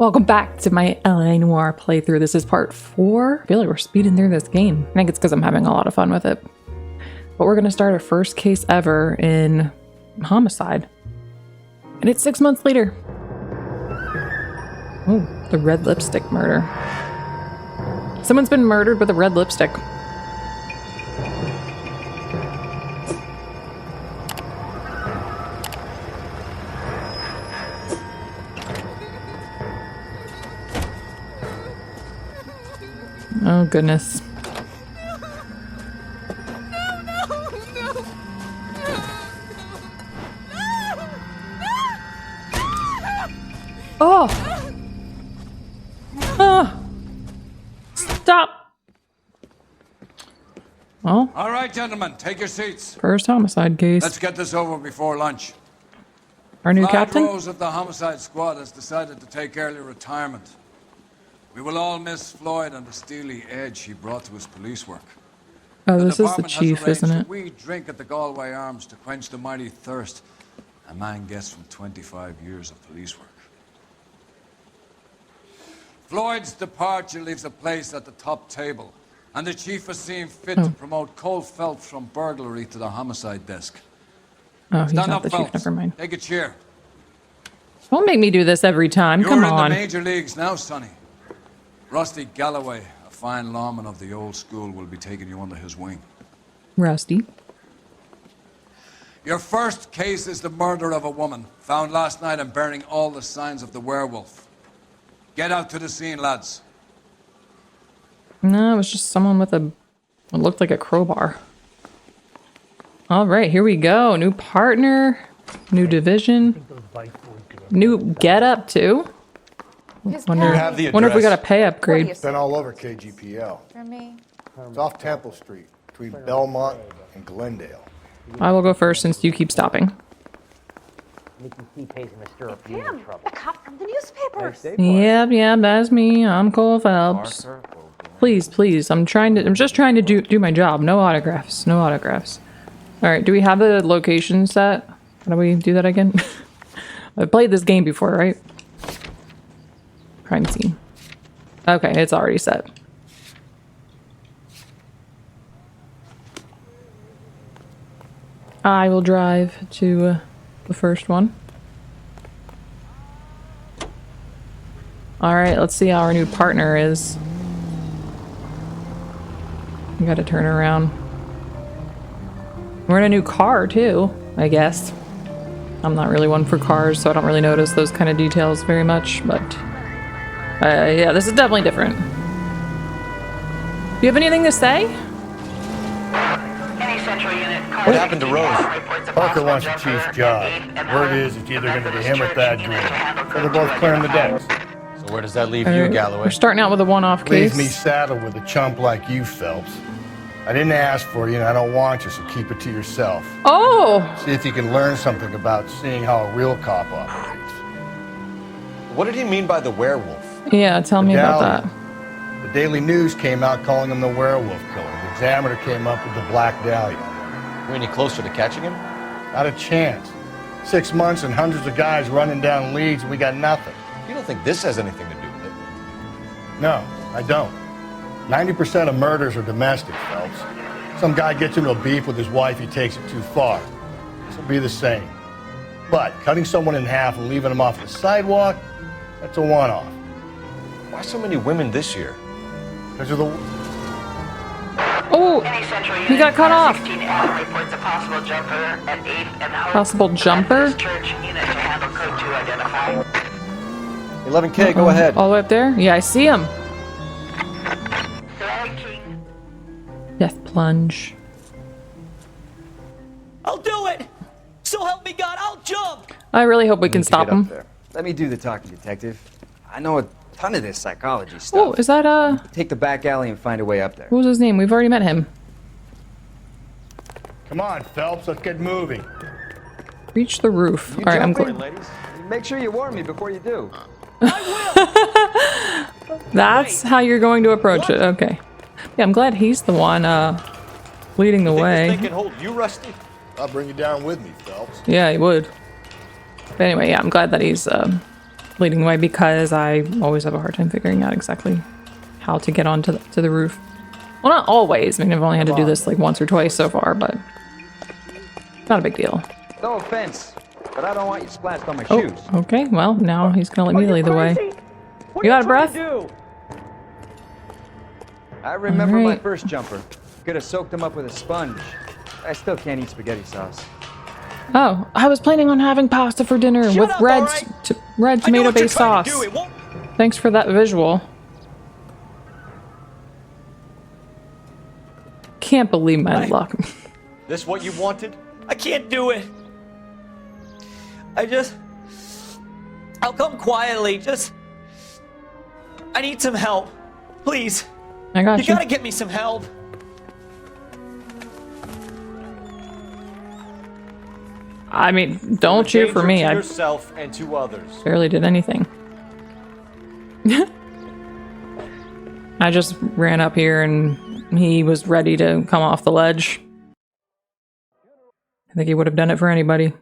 Welcome back to my LA Noire playthrough. This is part 4. I feel like we're speeding through this game. I think it's because I'm having a lot of fun with it. But we're going to start our first case ever in homicide. And it's 6 months later. Oh, the red lipstick murder. Someone's been murdered with a red lipstick. Oh, goodness. Oh! Ah! Stop! Well, all right, gentlemen, take your seats. First homicide case. Let's get this over before lunch. Our new Flag captain? Rose of the homicide squad has decided to take early retirement. We will all miss Floyd and the steely edge he brought to his police work. Oh, this is the department has chief, arranged isn't a it? wee drink at the Galway Arms to quench the mighty thirst a man gets from 25 years of police work. Floyd's departure leaves a place at the top table, and the chief has seen fit to promote Cole Phelps from burglary to the homicide desk. Oh, he's Stand not up, the chief. Phelps. Never mind. Take a cheer. Don't make me do this every time. You're Come in on. the major leagues now, Sonny. Rusty Galloway, a fine lawman of the old school, will be taking you under his wing. Rusty. Your first case is the murder of a woman, found last night and bearing all the signs of the werewolf. Get out to the scene, lads. No, it was just someone with a... what looked like a crowbar. All right, here we go. New partner. New division. New get-up, too. Wonder if we got a pay upgrade. It's been all over KGPL. For me. It's off Temple Street, between Belmont and Glendale. I will go first since you keep stopping. Tim, the cop from the newspapers. Yep, that's me. I'm Cole Phelps. Please, I'm just trying to do my job. No autographs. No autographs. All right, do we have the location set? How do we do that again? I've played this game before, right? Crime scene. Okay, it's already set. I will drive to the first one. Alright, let's see how our new partner is. We gotta turn around. We're in a new car, too, I guess. I'm not really one for cars, so I don't really notice those kind of details very much, but... yeah, this is definitely different. Do you have anything to say? What happened to Rose? Parker wants the chief's job. Word is it's either going to be him or Thad Green. So they're both clearing the decks. So where does that leave you, Galloway? We're starting out with a one-off case. Leaves me saddled with a chump like you, Phelps. I didn't ask for you and I don't want you, so keep it to yourself. Oh! See if you can learn something about seeing how a real cop operates. What did he mean by the werewolf? Yeah, tell me about that. The Daily News came out calling him the werewolf killer. The Examiner came up with the Black Dahlia. Are we any closer to catching him? Not a chance. 6 months and hundreds of guys running down leads and we got nothing. You don't think this has anything to do with it? No, I don't. 90% of murders are domestic, Phelps. Some guy gets into a beef with his wife, he takes it too far. This will be the same. But cutting someone in half and leaving them off the sidewalk, that's a one-off. Why so many women this year? Because of the... Oh! He got cut off! Reports a possible jumper at 8th and Hope. Possible jumper? Church unit to handle code 2 identify. 11K, go ahead. All the way up there? Yeah, I see him. Flag King. Death plunge. I'll do it! So help me God, I'll jump! I really hope we can stop him. Let me do the talking, detective. I know a ton of this psychology Oh, stuff. is that Take the back alley and find a way up there. what was his name? We've already met him. Come on, Phelps, let's get moving. Reach the roof. All right, I'm jumping? going. Make sure you warn me before you do. That's how you're going to approach it. Okay. Yeah, I'm glad he's the one leading the Think way. this thing can hold you, Rusty? I'll bring you down with me, Phelps. Yeah, he would. But anyway, yeah, I'm glad that he's leading the way because I always have a hard time figuring out exactly how to get onto to the roof. Well, not always. I mean, I've only had to do this like once or twice so far, but not a big deal. No offense, but I don't want you splashed on my shoes. Okay, well, now he's gonna let me lead the way. What You are out of breath? trying to do? I remember my Alright. first jumper. Could have soaked him up with a sponge. I still can't eat spaghetti sauce. Oh, I was planning on having pasta for dinner Shut with up, red, alright? red I know what tomato-based you're trying sauce. to do. It won't. Thanks for that visual. Can't believe my luck. This what you wanted? I can't do it. I'll come quietly. I need some help. Please. I got You you. gotta get me some help. I mean, don't cheer for me. To I yourself and to others. barely did anything. I just ran up here and he was ready to come off the ledge. I think he would have done it for anybody.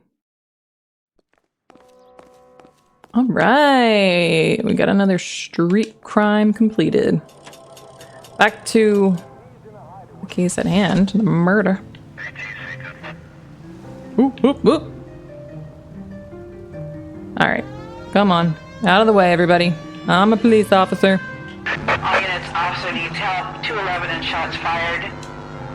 All right, we got another street crime completed. Back to the case at hand, the murder. Whoop, whoop, whoop. All right, come on, out of the way, everybody. I'm a police officer. All units, officer needs help. 211 and shots fired.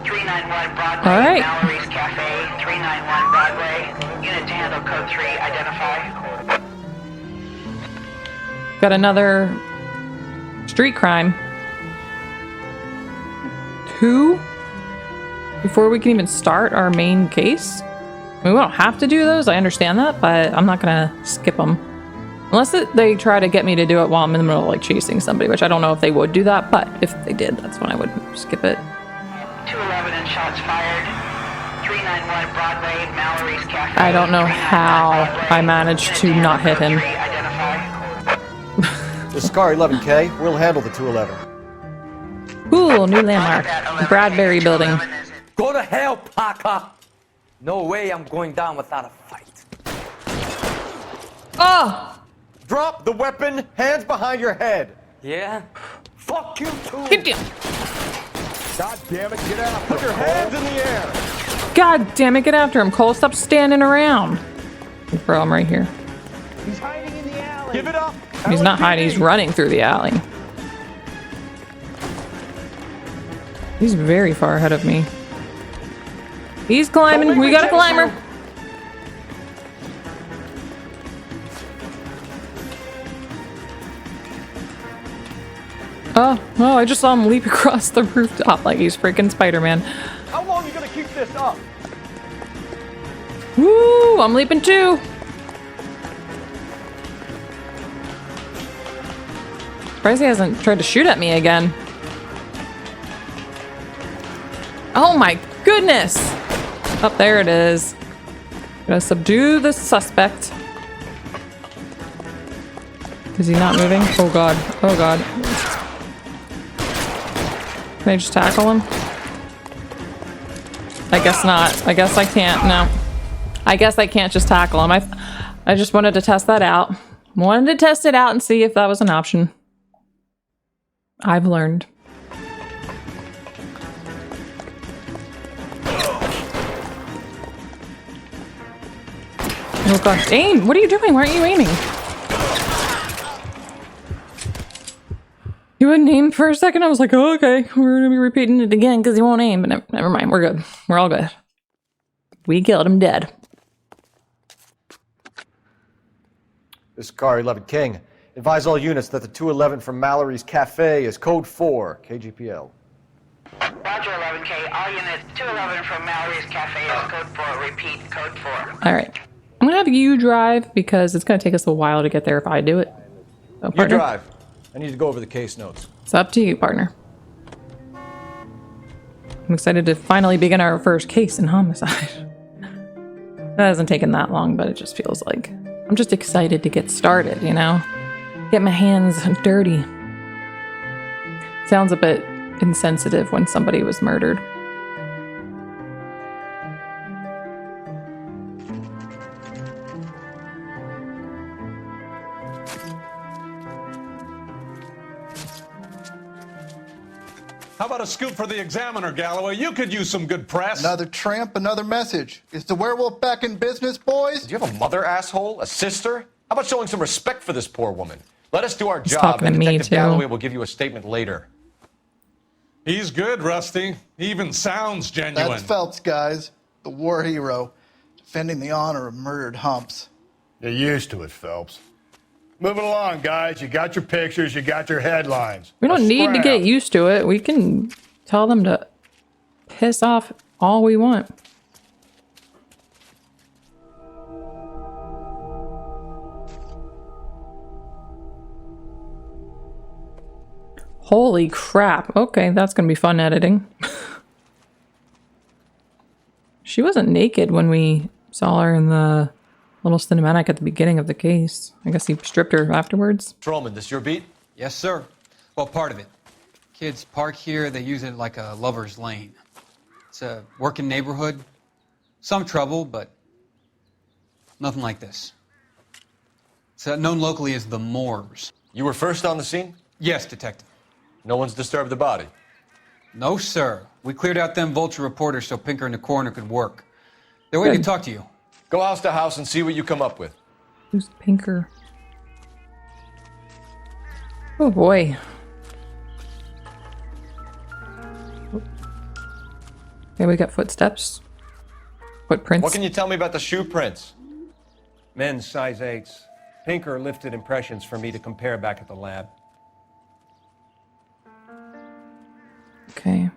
391 Broadway, All right. Mallory's Cafe. 391 Broadway. Unit to handle code 3. Identify. Got another street crime. 2 before we can even start our main case. I mean, we don't have to do those. I understand that, but I'm not gonna skip them. Unless they try to get me to do it while I'm in the middle of like chasing somebody, which I don't know if they would do that, but if they did, that's when I would skip it. 211 and shots fired. 391 Broadway, Mallory's Cafe. I don't know 391 how Broadway. I managed Unit to handle not hit code him. 3. Identify. This is car 11K. We'll handle the 211. Cool, new landmark. Bradbury building. Go to hell, Parker. No way I'm going down without a fight. Oh! Drop the weapon. Hands behind your head. Yeah? Fuck you too. Get down. God damn it, get out. Put your hands in the air. God damn it, get after him, Cole. Stop standing around. Bro, I'm right here. He's hiding in the alley. Give it up. He's not hiding, he's running through the alley. He's very far ahead of me. He's climbing. We got a climber. Oh, I just saw him leap across the rooftop like he's freaking Spider-Man. How long are you gonna keep this up? Woo, I'm leaping too. Surprised he hasn't tried to shoot at me again. Oh my goodness. Up there it is. Gonna subdue the suspect. Is he not moving? Oh god. Oh god. Can I just tackle him? I guess not. I guess I can't. No. I guess I can't just tackle him. I just wanted to test that out. Wanted to test it out and see if that was an option. I've learned. Oh god, aim! What are you doing? Why aren't you aiming? You wouldn't aim for a second? I was like, oh, okay, we're gonna be repeating it again because he won't aim, but never mind, we're good. We're all good. We killed him dead. This is car 11 King. Advise all units that the 211 from Mallory's Cafe is code 4, KGPL. Roger 11K. All units 211 from Mallory's Cafe is code 4. Repeat, code 4. All right. I'm gonna have you drive because it's gonna take us a while to get there if I do it. So, You partner, drive. I need to go over the case notes. it's up to you, partner. I'm excited to finally begin our first case in homicide. That hasn't taken that long, but it just feels like I'm just excited to get started, you know? Get my hands dirty. Sounds a bit insensitive when somebody was murdered. How about a scoop for the Examiner, Galloway? You could use some good press. Another tramp, another message. Is the werewolf back in business, boys? Do you have a mother, asshole? A sister? How about showing some respect for this poor woman? Let us do our He's job, talking and to me, Detective too. Galloway will give you a statement later. He's good, Rusty. He even sounds genuine. That's Phelps, guys. The war hero. Defending the honor of murdered humps. You're used to it, Phelps. Moving along, guys. You got your pictures, you got your headlines. We don't Let's need to scrap. get used to it. We can tell them to piss off all we want. Holy crap. Okay, that's going to be fun editing. She wasn't naked when we saw her in the little cinematic at the beginning of the case. I guess he stripped her afterwards. Trollman, this your beat? Yes, sir. Well, part of it. Kids park here, they use it like a lover's lane. It's a working neighborhood. Some trouble, but nothing like this. It's known locally as the Moors. You were first on the scene? Yes, Detective. No one's disturbed the body? No, sir. We cleared out them vulture reporters so Pinker and the coroner could work. They're waiting to talk to you. Go house to house and see what you come up with. Who's Pinker? Oh boy. Okay, we got footsteps. Footprints. What can you tell me about the shoe prints? Men's size 8s. Pinker lifted impressions for me to compare back at the lab. Okay.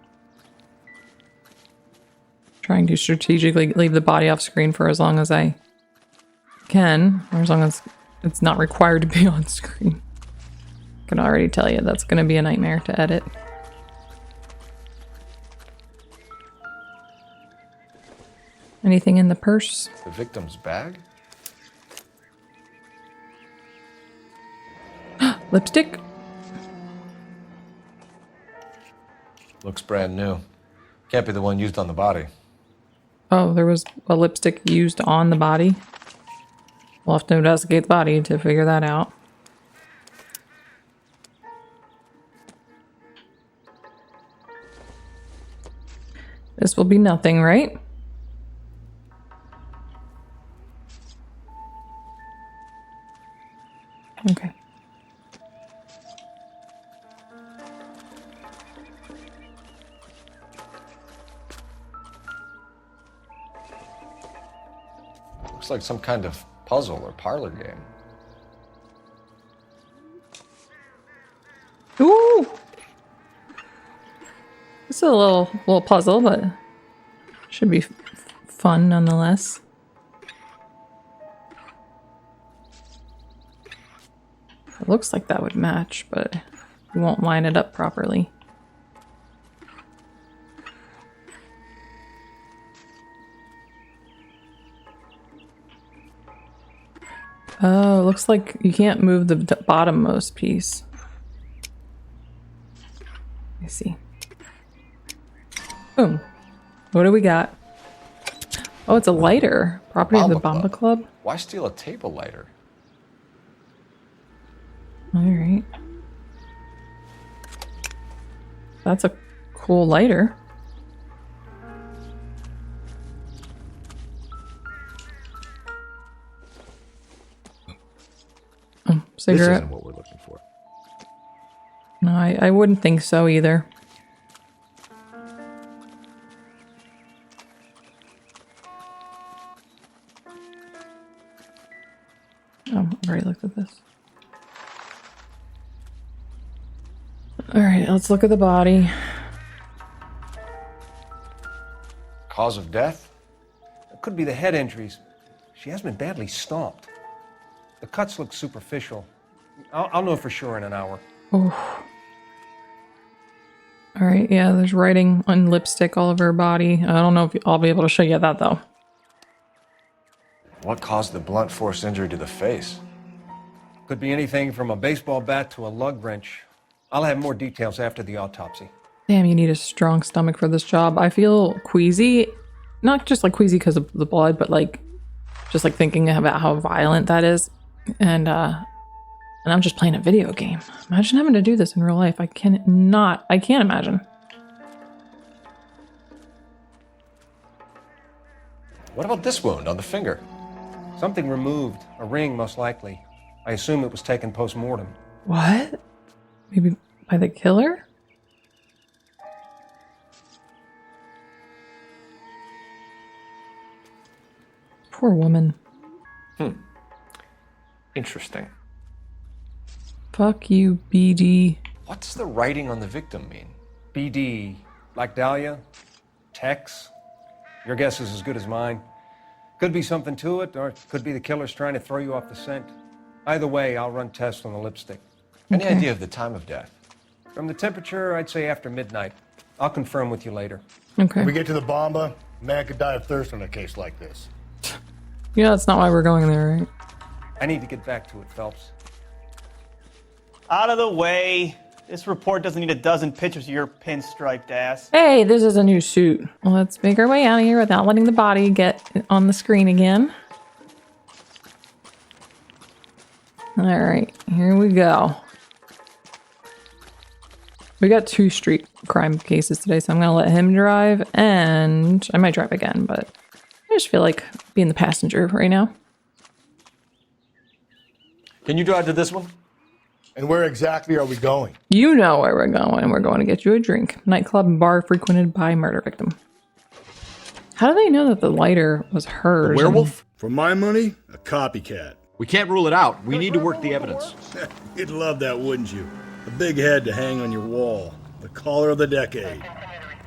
Trying to strategically leave the body off screen for as long as I can, or as long as it's not required to be on screen. I can already tell you that's going to be a nightmare to edit. Anything in the purse? The victim's bag? Lipstick? Looks brand new. Can't be the one used on the body. Oh, there was a lipstick used on the body. We'll have to investigate the body to figure that out. This will be nothing, right? Okay. Looks like some kind of puzzle or parlor game. Ooh! It's a little puzzle, but should be fun nonetheless. It looks like that would match, but we won't line it up properly. Oh, it looks like you can't move the bottommost piece. Let me see. Boom. What do we got? Oh, it's a lighter. Property of the Bamba Club. Why steal a table lighter? Alright. That's a cool lighter. Oh, cigarette. This isn't what we're looking for. No, I wouldn't think so either. Oh, I've already looked at this. Alright, let's look at the body. Cause of death? It could be the head injuries. She has been badly stomped. The cuts look superficial. I'll know for sure in an hour. Oh. Alright, yeah, there's writing on lipstick all over her body. I don't know if I'll be able to show you that though. What caused the blunt force injury to the face? Could be anything from a baseball bat to a lug wrench. I'll have more details after the autopsy. Damn, you need a strong stomach for this job. I feel queasy. Not just like queasy because of the blood, but like just like thinking about how violent that is. And I'm just playing a video game. Imagine having to do this in real life. I can't imagine. What about this wound on the finger? Something removed. A ring, most likely. I assume it was taken post-mortem. What? Maybe by the killer? Poor woman. Interesting. Fuck you, BD. What's the writing on the victim mean? BD. Like Dahlia? Tex? Your guess is as good as mine. Could be something to it, or it could be the killer's trying to throw you off the scent. Either way, I'll run tests on the lipstick. Any idea of the time of death? From the temperature, I'd say after midnight. I'll confirm with you later. Okay. When we get to the Bamba, a man could die of thirst on a case like this. You know that's not why we're going there, right? I need to get back to it, Phelps. Out of the way. This report doesn't need a dozen pictures of your pinstriped ass. Hey, this is a new suit. Let's make our way out of here without letting the body get on the screen again. All right, here we go. We got 2 street crime cases today, so I'm gonna let him drive, and I might drive again, but I just feel like being the passenger right now. Can you drive to this one? And where exactly are we going? You know where we're going. We're going to get you a drink. Nightclub and bar frequented by murder victim. How do they know that the lighter was hers? A werewolf? For my money, a copycat. We can't rule it out. We need to work the evidence. You'd love that, wouldn't you? A big head to hang on your wall. The caller of the decade.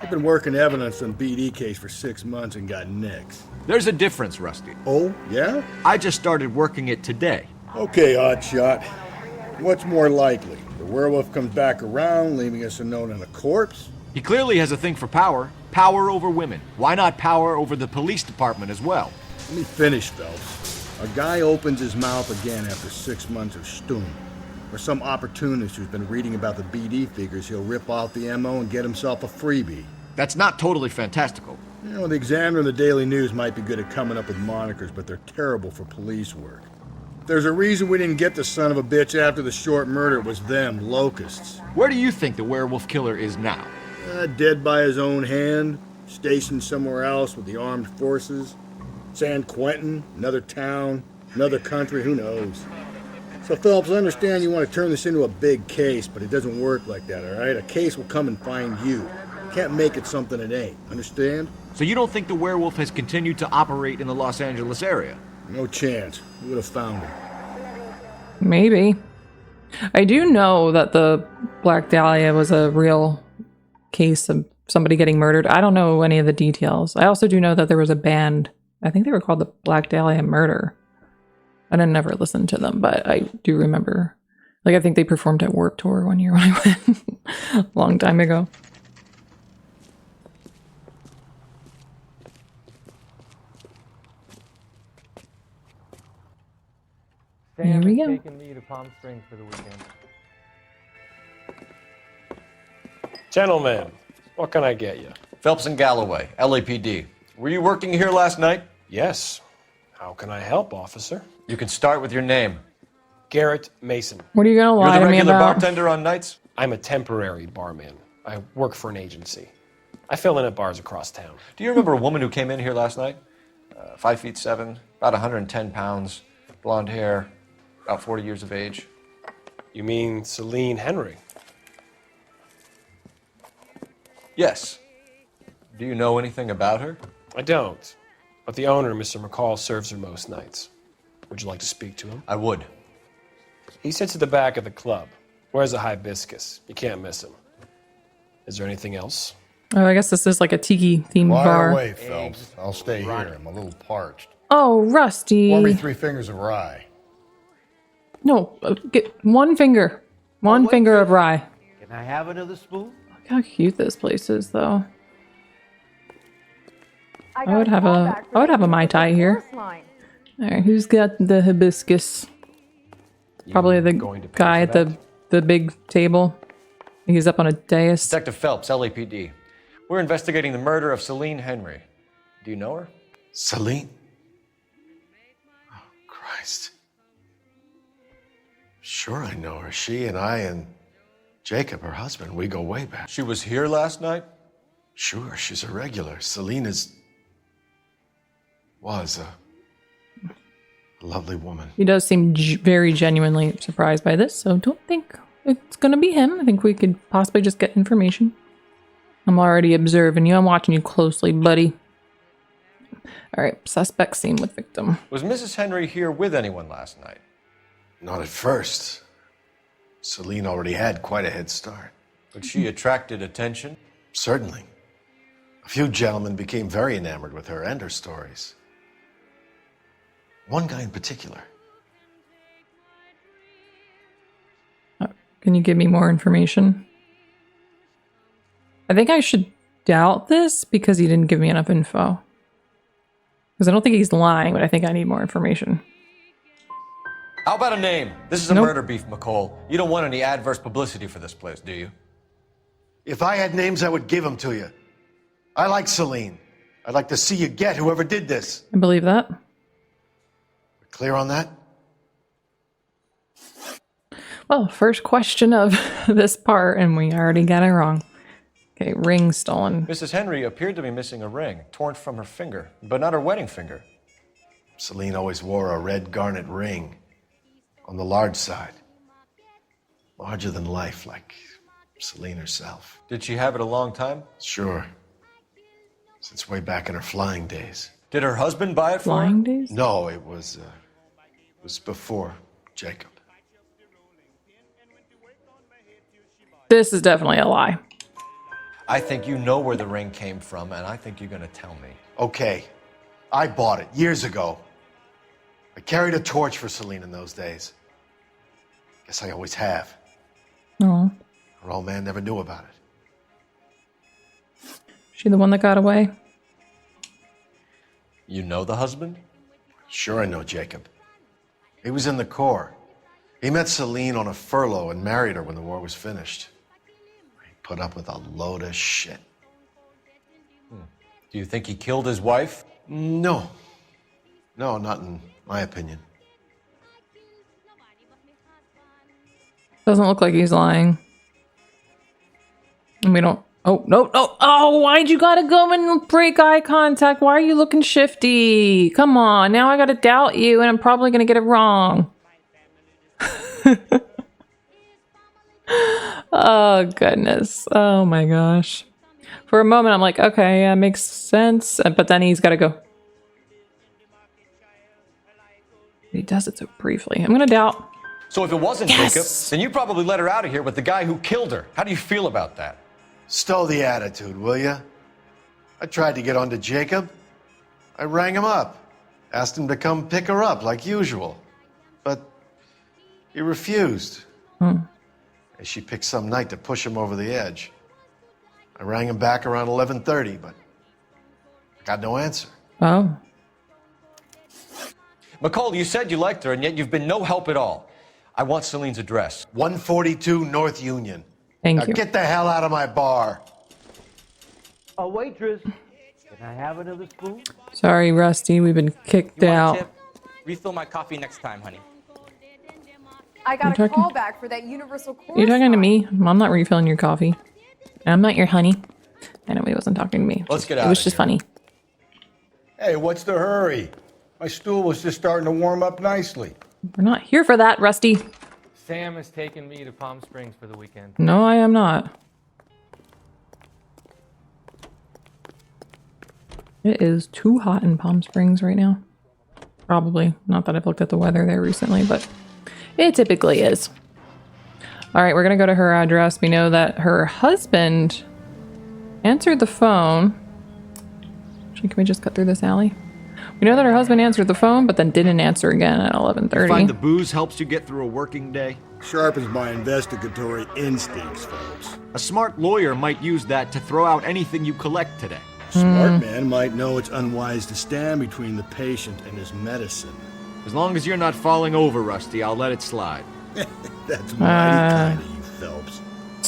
I've been working evidence on BD case for 6 months and got nicks. There's a difference, Rusty. Oh, yeah? I just started working it today. Okay, oddshot. What's more likely? The werewolf comes back around, leaving us unknown in a corpse? He clearly has a thing for power. Power over women. Why not power over the police department as well? Let me finish, Phelps. A guy opens his mouth again after 6 months of stewing. Or some opportunist who's been reading about the BD figures, he'll rip off the MO and get himself a freebie. That's not totally fantastical. You know, the Examiner and the Daily News might be good at coming up with monikers, but they're terrible for police work. There's a reason we didn't get the son of a bitch after the short murder. It was them, locusts. Where do you think the werewolf killer is now? Dead by his own hand, stationed somewhere else with the armed forces. San Quentin, another town, another country, who knows? So, Phelps, I understand you want to turn this into a big case, but it doesn't work like that, all right? A case will come and find you. Can't make it something it ain't, understand? So you don't think the werewolf has continued to operate in the Los Angeles area? No chance. We would have found him. Maybe. I do know that the Black Dahlia was a real case of somebody getting murdered. I don't know any of the details. I also do know that there was a band. I think they were called the Black Dahlia Murder. I didn't never listen to them, but I do remember. Like, I think they performed at Warped Tour one year when I went. A long time ago. Here we go. Taking me to Palm Springs for the weekend. Gentlemen, what can I get you? Phelps and Galloway, LAPD. Were you working here last night? Yes. How can I help, officer? You can start with your name. Garrett Mason. What are you gonna lie You're the to me regular about? bartender on nights? I'm a temporary barman. I work for an agency. I fill in at bars across town. Do you remember a woman who came in here last night? 5'7", about 110 pounds, blonde hair, about 40 years of age. You mean Celine Henry? Yes. Do you know anything about her? I don't. But the owner, Mr. McCall, serves her most nights. Would you like to speak to him? I would. He sits at the back of the club. Wears a hibiscus. You can't miss him. Is there anything else? Oh, I guess this is like a tiki themed bar. Fire away, Phelps. I'll stay here. I'm a little parched. Oh, Rusty. Pour me 3 fingers of rye. No, get one finger. One finger of rye. Can I have another spoon? Look how cute this place is, though. I would have a Mai Tai here. All right, who's got the hibiscus? Probably the guy at the big table. He's up on a dais. Detective Phelps, LAPD. We're investigating the murder of Celine Henry. Do you know her? Celine? Oh, Christ. Sure I know her. She and I and Jacob, her husband, we go way back. She was here last night? Sure, she's a regular. Celine is... Was a lovely woman. He does seem very genuinely surprised by this, so don't think it's gonna be him. I think we could possibly just get information. I'm already observing you. I'm watching you closely, buddy. All right, suspect seen with victim. Was Mrs. Henry here with anyone last night? Not at first. Celine already had quite a head start. But she attracted attention? Certainly. A few gentlemen became very enamored with her and her stories. One guy in particular. Can you give me more information? I think I should doubt this because he didn't give me enough info. Because I don't think he's lying, but I think I need more information. How about a name? This is a murder beef, McCall. You don't want any adverse publicity for this place, do you? If I had names, I would give them to you. I like Celine. I'd like to see you get whoever did this. I believe that. Clear on that? Well, first question of this part, and we already got it wrong. Okay, ring stolen. Mrs. Henry appeared to be missing a ring, torn from her finger, but not her wedding finger. Celine always wore a red garnet ring on the large side. Larger than life, like Celine herself. Did she have it a long time? Sure. Since way back in her flying days. Did her husband buy it for her? Flying days? No, it was before Jacob. This is definitely a lie. I think you know where the ring came from, and I think you're going to tell me. Okay. I bought it years ago. I carried a torch for Celine in those days. Guess I always have. Oh. Her old man never knew about it. She the one that got away? You know the husband? Sure I know Jacob. He was in the Corps. He met Celine on a furlough and married her when the war was finished. He put up with a load of shit. Do you think he killed his wife? No. No, not in my opinion. Doesn't look like he's lying. And we don't... Oh, no, no. Oh, why'd you gotta go and break eye contact? Why are you looking shifty? Come on, now I gotta doubt you and I'm probably gonna get it wrong. Oh, goodness. Oh, my gosh. For a moment, I'm like, okay, yeah, makes sense. But then he's gotta go. He does it so briefly. I'm gonna doubt. So if it wasn't Jacob, then you probably let her out of here with the guy who killed her. How do you feel about that? Stow the attitude, will ya? I tried to get onto Jacob. I rang him up. Asked him to come pick her up like usual. But he refused. She picked some night to push him over the edge. I rang him back around 11:30, but I got no answer. Oh. McCall, you said you liked her, and yet you've been no help at all. I want Celine's address. 142 North Union. Thank now you. Get the hell out of my bar. A waitress. Can I have another spoon? Sorry, Rusty. We've been kicked out. Refill my coffee next time, honey. I got You a talking- call back for that universal chorus. Are you talking to me? I'm not refilling your coffee. I'm not your honey. I know he wasn't talking to me. Let's get It out was of just here. funny. Hey, what's the hurry? My stool was just starting to warm up nicely. We're not here for that, Rusty. Sam has taken me to Palm Springs for the weekend. No, I am not. It is too hot in Palm Springs right now. Probably. Not that I've looked at the weather there recently, but it typically is. All right, we're going to go to her address. We know that her husband answered the phone. Actually, can we just cut through this alley? We know that her husband answered the phone, but then didn't answer again at 11:30. Find the booze helps you get through a working day? Sharpens my investigatory instincts, folks. A smart lawyer might use that to throw out anything you collect today. Smart man might know it's unwise to stand between the patient and his medicine. As long as you're not falling over, Rusty, I'll let it slide. That's mighty kind of you, Phelps.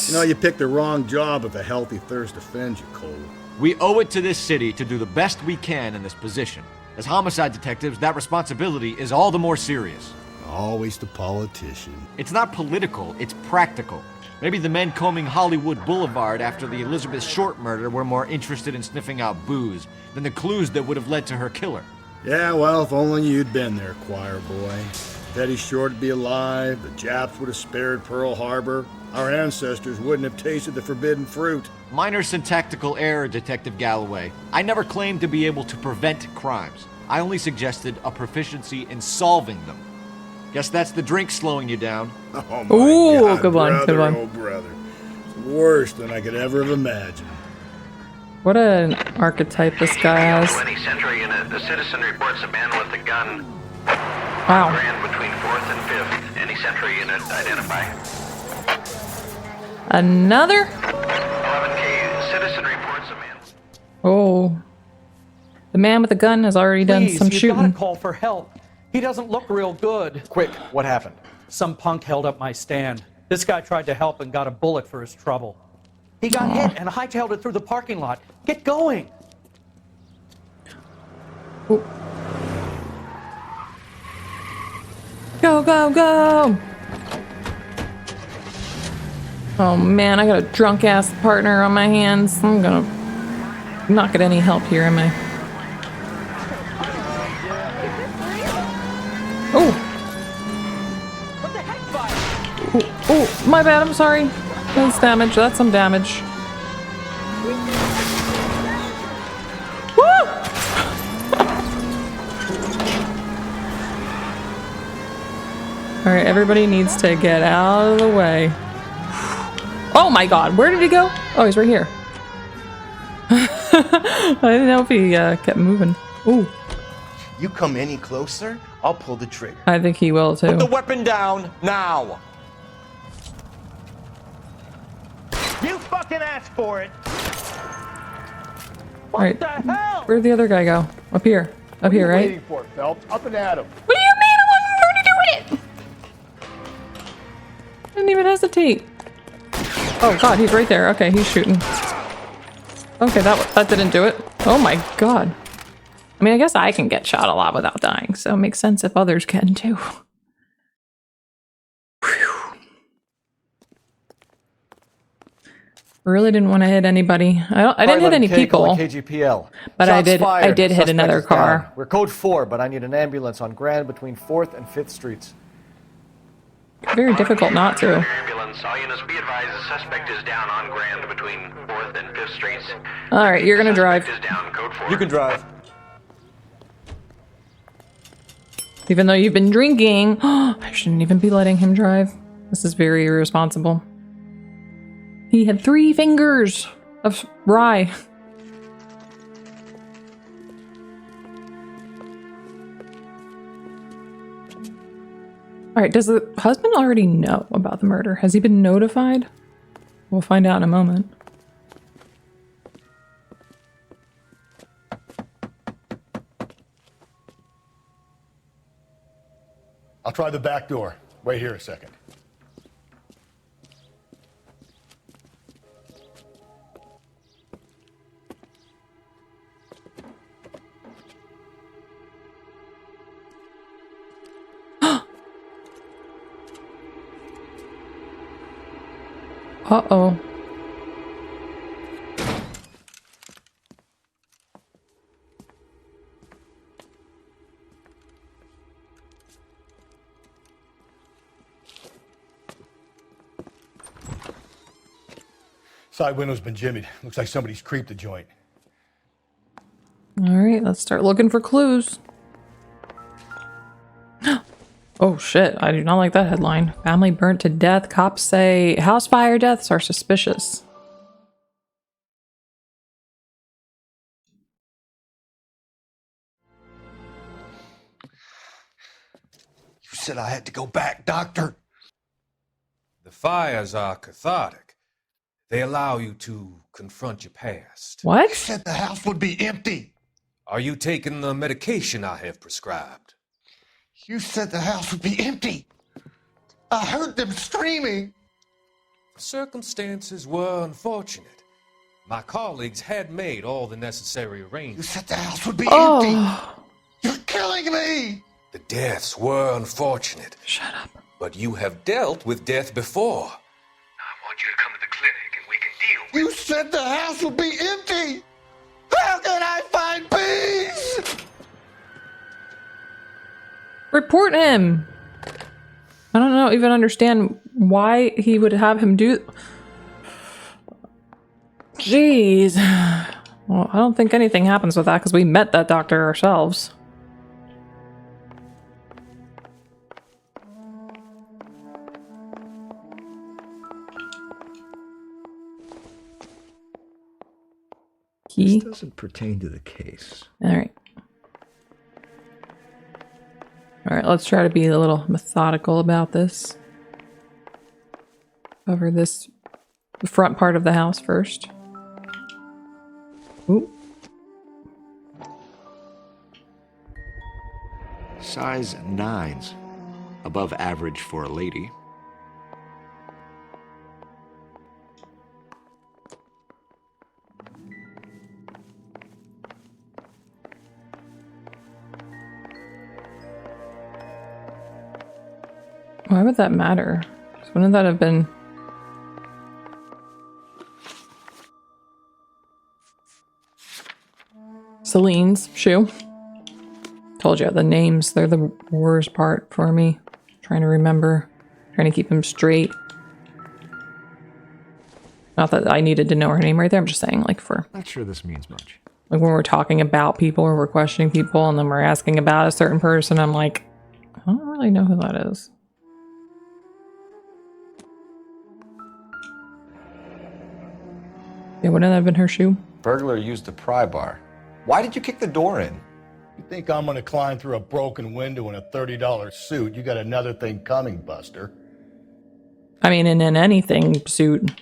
You know, you picked the wrong job if a healthy thirst offends you, Cole. We owe it to this city to do the best we can in this position. As homicide detectives, that responsibility is all the more serious. Always the politician. It's not political, it's practical. Maybe the men combing Hollywood Boulevard after the Elizabeth Short murder were more interested in sniffing out booze than the clues that would have led to her killer. Yeah, well, if only you'd been there, choir boy. Teddy's sure to be alive, the Japs would have spared Pearl Harbor, our ancestors wouldn't have tasted the forbidden fruit. Minor syntactical error, Detective Galloway. I never claimed to be able to prevent crimes. I only suggested a proficiency in solving them. Guess that's the drink slowing you down. Oh my Ooh, God, good one, brother, good one. oh brother. It's worse than I could ever have imagined. What an archetype this guy has. 20 Century Unit. The citizen reports a man with a gun. Wow. Grand between 4th and 5th. Any Century Unit identify. Another? 11K. Citizen reports a man. Oh. The man with the gun has already done some you shooting. gotta call for help. He doesn't look real good. Quick, what happened? Some punk held up my stand. This guy tried to help and got a bullet for his trouble. He got hit and hightailed it through the parking lot. Get going! Ooh. Go, go, go! Oh man, I got a drunk ass partner on my hands. I'm gonna not get any help here, am I? Oh! Oh, oh, my bad, I'm sorry. That's damage, that's some damage. Woo! Alright, everybody needs to get out of the way. Oh my god, where did he go? Oh, he's right here. I didn't know if he kept moving. Ooh. You come any closer, I'll pull the trigger. I think he will too. Put the weapon down now. You fucking asked for it! Alright, where'd the other guy go? Up here. Up here, right? Waiting for it, Phelps. Up and at him. What do you mean? I'm already doing it! Didn't even hesitate. Oh god, he's right there. Okay, he's shooting. Okay, that didn't do it. Oh my god. I mean, I guess I can get shot a lot without dying, so it makes sense if others can too. Really didn't want to hit anybody. I didn't hit any people. KGPL. But I Shots did fired. hit Suspect another is down. car. We're code 4, but I need an ambulance on Grand between 4th and 5th Streets. Very difficult not to. Ambulance. All units be advised the suspect is down on Grand between 4th and 5th Streets. Alright, you're gonna drive. Is down. Code 4. You can drive. Even though you've been drinking. I shouldn't even be letting him drive. This is very irresponsible. He had 3 fingers of rye. Alright, does the husband already know about the murder? Has he been notified? We'll find out in a moment. I'll try the back door. Wait here a second. Uh-oh. Side window's been jimmied. Looks like somebody's creeped the joint. Alright, let's start looking for clues. Oh shit, I do not like that headline. Family burnt to death. Cops say house fire deaths are suspicious. You said I had to go back, Doctor. The fires are cathartic. They allow you to confront your past. What? You said the house would be empty. Are you taking the medication I have prescribed? You said the house would be empty. I heard them screaming. Circumstances were unfortunate. My colleagues had made all the necessary You arrangements. said the house would be Oh. empty. You're killing me. The deaths were unfortunate. Shut up. But you have dealt with death before. I want you to come to the clinic and we can deal with You said the house would be empty. How can I find peace? Report him! I don't know, even understand why he would have him do... Jeez. Well, I don't think anything happens with that because we met that doctor ourselves. Key. This doesn't pertain to the case. Alright. Alright, let's try to be a little methodical about this. Cover this front part of the house first. Ooh. Size 9s. Above average for a lady. Why would that matter? Wouldn't that have been... Celine's shoe? Told you, the names, they're the worst part for me. Trying to remember. Trying to keep them straight. Not that I needed to know her name right there, I'm just saying, like, for... Not sure this means much. Like, when we're talking about people or we're questioning people and then we're asking about a certain person, I'm like, I don't really know who that is. Yeah, wouldn't that have been her shoe? Burglar used the pry bar. Why did you kick the door in? You think I'm gonna climb through a broken window in a $30 suit? You got another thing coming, Buster. I mean, in an anything suit.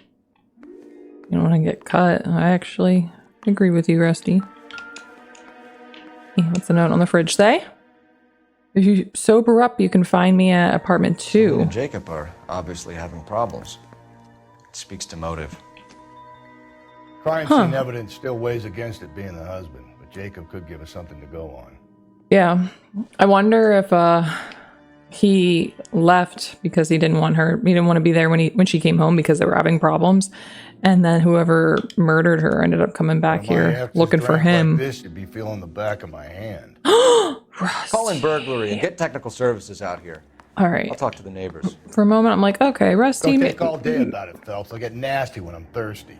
You don't want to get cut. I actually agree with you, Rusty. Hey, what's the note on the fridge say? If you sober up, you can find me at apartment 2. Celine and Jacob are obviously having problems. It speaks to motive. Crime scene evidence still weighs against it being the husband, but Jacob could give us something to go on. Yeah. I wonder if he left because he didn't want her, he didn't want to be there when she came home because they were having problems. And then whoever murdered her ended up coming back here looking for him. Like this, you'd be feeling the back of my hand. Call in burglary and get technical services out here. All right. I'll talk to the neighbors. For a moment, I'm like, okay, Rusty. Don't think all day about it, Phelps. I'll get nasty when I'm thirsty.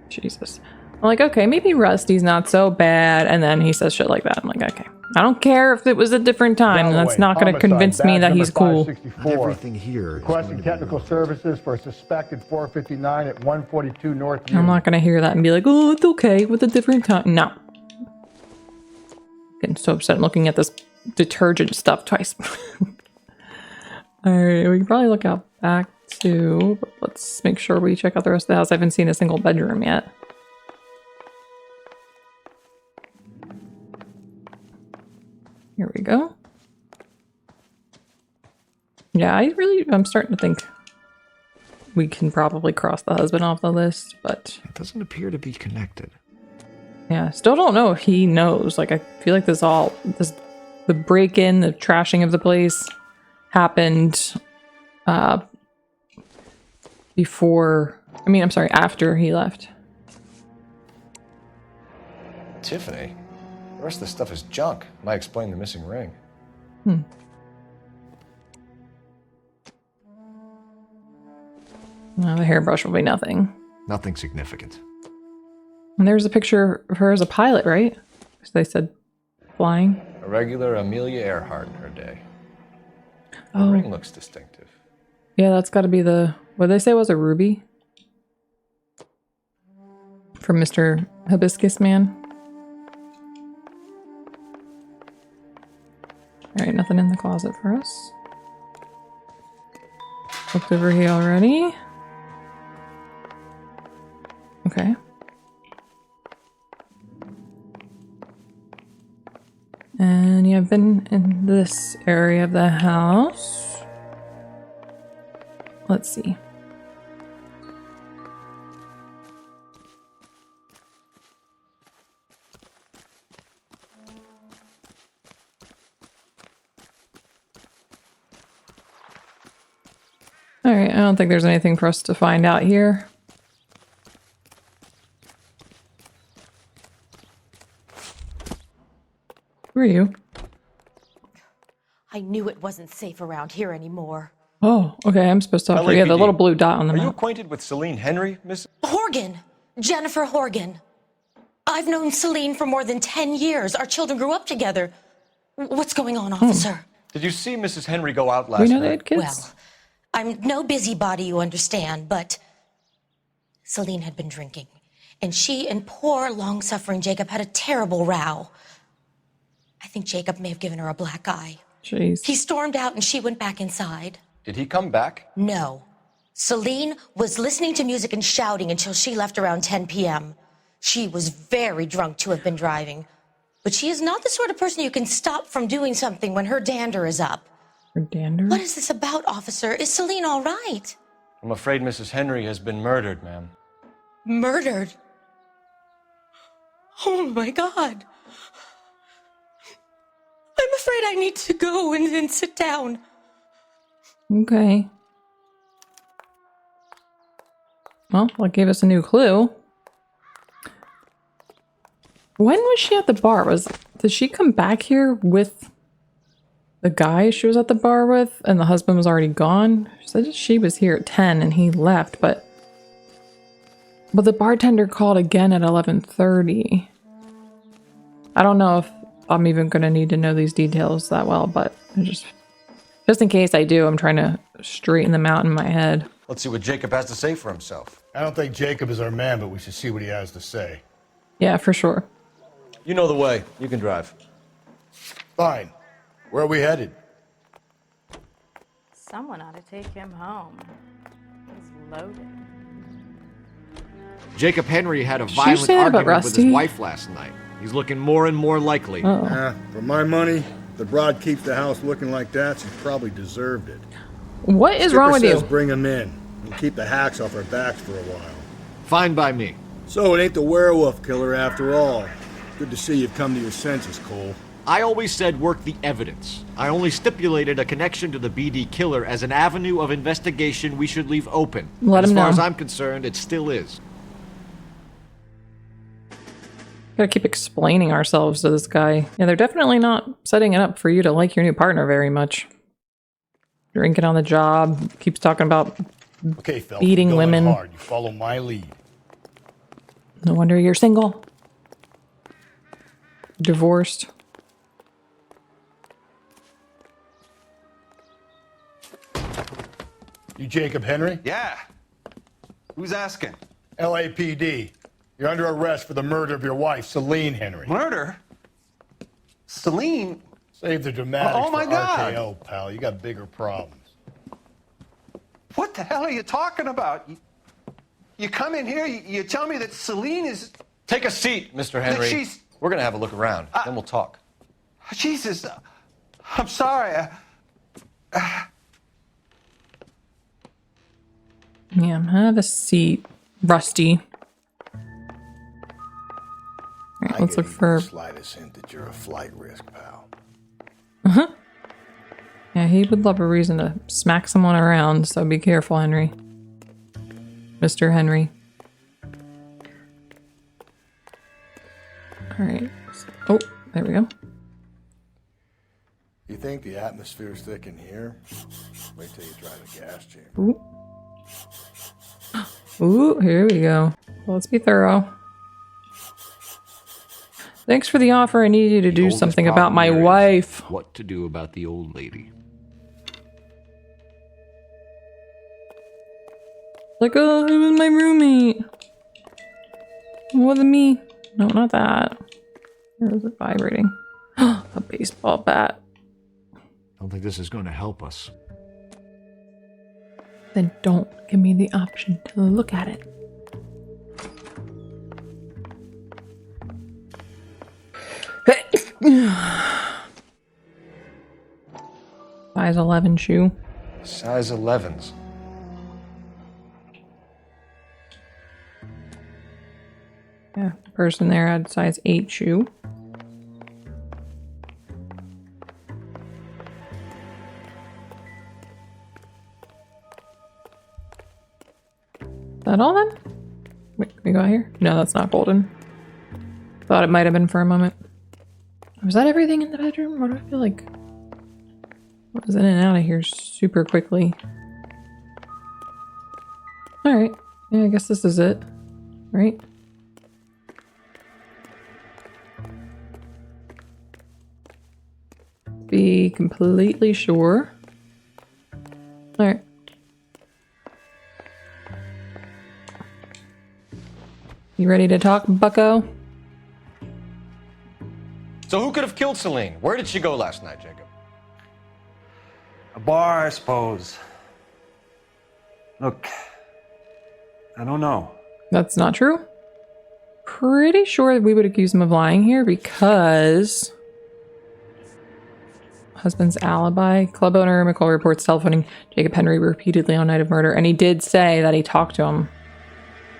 Jesus. I'm like, okay, maybe Rusty's not so bad. And then he says shit like that. I'm like, okay. I don't care if it was a different time. That's not going to convince me that he's cool. Everything here. Requesting technical services for a suspected 459 at 142 North I'm not going to hear that and be like, oh, it's okay with a different time. No. Getting so upset looking at this detergent stuff twice. Alright, we can probably look out back too, but let's make sure we check out the rest of the house. I haven't seen a single bedroom yet. Here we go. Yeah, I'm starting to think we can probably cross the husband off the list, but... It doesn't appear to be connected. Yeah, still don't know if he knows. Like, I feel like the break-in, the trashing of the place happened after he left. Tiffany? The rest of the stuff is junk. Might explain the missing ring. No, the hairbrush will be nothing. Nothing significant. And there's a picture of her as a pilot, right? Because they said flying. A regular Amelia Earhart in her day. The Oh. ring looks distinctive. Yeah, that's got to be what they say was a ruby? From Mr. Hibiscus Man. Alright, nothing in the closet for us. Looked over here already. Okay. And yeah, I've been in this area of the house. Let's see. Alright, I don't think there's anything for us to find out here. Who are you? I knew it wasn't safe around here anymore. Oh, okay. I'm supposed to talk to you. Yeah, the little blue dot on the Are you map. acquainted with Celine Henry, Miss? Horgan! Jennifer Horgan. I've known Celine for more than 10 years. Our children grew up together. What's going on, officer? Did you see Mrs. Henry go out last We know night? they had kids. Well, I'm no busybody, you understand, but Celine had been drinking, and she and poor, long-suffering Jacob had a terrible row. I think Jacob may have given her a black eye. Jeez. He stormed out, and she went back inside. Did he come back? No. Celine was listening to music and shouting until she left around 10 p.m. She was very drunk to have been driving, but she is not the sort of person you can stop from doing something when her dander is up. Her dander? What is this about, officer? Is Celine all right? I'm afraid Mrs. Henry has been murdered, ma'am. Murdered? Oh my God. I'm afraid I need to go and sit down. Okay. Well, that gave us a new clue. When was she at the bar? Did she come back here with the guy she was at the bar with and the husband was already gone? She said she was here at 10 and he left, but the bartender called again at 11:30. I don't know if I'm even going to need to know these details that well, but just in case I do, I'm trying to straighten them out in my head. Let's see what Jacob has to say for himself. I don't think Jacob is our man, but we should see what he has to say. Yeah, for sure. You know the way. You can drive. Fine. Where are we headed? Someone ought to take him home. He's loaded. Jacob Henry had a Did you violent say that about argument with his Rusty? wife last night. He's looking more and more likely. For my money, the broad keeps the house looking like that. She probably deserved it. What is wrong with says you? Bring him in. We'll keep the hacks off our backs for a while. Fine by me. So it ain't the werewolf killer after all. Good to see you've come to your senses, Cole. I always said work the evidence. I only stipulated a connection to the BD killer as an avenue of investigation we should leave open. Let as him far know. as I'm concerned, it still is. Gotta keep explaining ourselves to this guy. Yeah, they're definitely not setting it up for you to like your new partner very much. Drinking on the job, keeps talking about Okay, Phelps, beating you're going women. hard. You follow my lead. No wonder you're single. Divorced. You Jacob Henry? Yeah. Who's asking? LAPD. You're under arrest for the murder of your wife, Celine Henry. Murder? Celine? Save the dramatics Oh, my for God. RKO, pal. You got bigger problems. What the hell are you talking about? You come in here, you tell me that Celine is... Take a seat, Mr. Henry. she's- We're going to have a look around, then we'll talk. Jesus, I'm sorry. Yeah, have a seat, Rusty. Alright, let's look for... Slightest hint that you're a flight risk, pal. Uh-huh. Yeah, he would love a reason to smack someone around, so be careful, Henry. Mr. Henry. Alright. Oh, there we go. You think the atmosphere's thick in here? Wait till you try the gas chamber. Ooh. Ooh, here we go. Well, let's be thorough. Thanks for the offer. I need you to do something about my wife. What to do about the old lady. Like, oh, it was my roommate. It wasn't me. No, not that. Where was it vibrating? A baseball bat. I don't think this is going to help us. Then don't give me the option to look at it. Size 11 shoe. Size 11s. Yeah, the person there had size 8 shoe. Is that all then? Wait, can we go out here? No, that's not golden. Thought it might have been for a moment. Was that everything in the bedroom? What do I feel like? I was in and out of here super quickly. Alright. Yeah, I guess this is it. Right? Be completely sure. Alright. You ready to talk, bucko? So who could have killed Celine? Where did she go last night, Jacob? A bar, I suppose. Look, I don't know. That's not true. Pretty sure we would accuse him of lying here because husband's alibi. Club owner McCall reports telephoning Jacob Henry repeatedly on night of murder, and he did say that he talked to him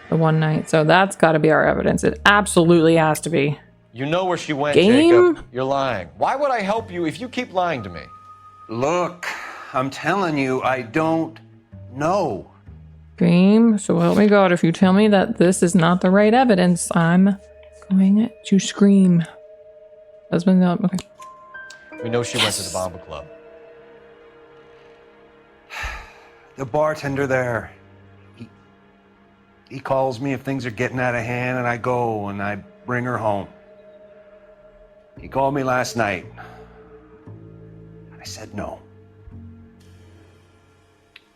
the one night. So that's got to be our evidence. It absolutely has to be. You know where she went, Game? Jacob. You're lying. Why would I help you if you keep lying to me? Look, I'm telling you, I don't know. Game. So help me God, if you tell me that this is not the right evidence, I'm going to scream. Husband, okay. We know she went to the Bamba Club. The bartender there, he calls me if things are getting out of hand, and I go and I bring her home. He called me last night. I said no.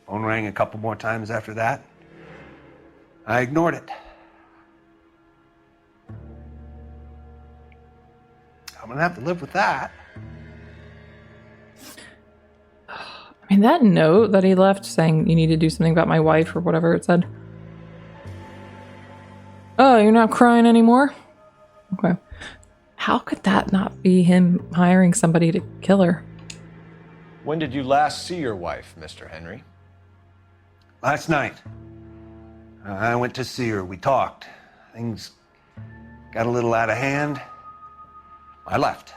Phone rang a couple more times after that. I ignored it. I'm gonna have to live with that. I mean, that note that he left saying you need to do something about my wife or whatever it said. Oh, you're not crying anymore? Okay. How could that not be him hiring somebody to kill her? When did you last see your wife, Mr. Henry? Last night. I went to see her. We talked. Things got a little out of hand. I left.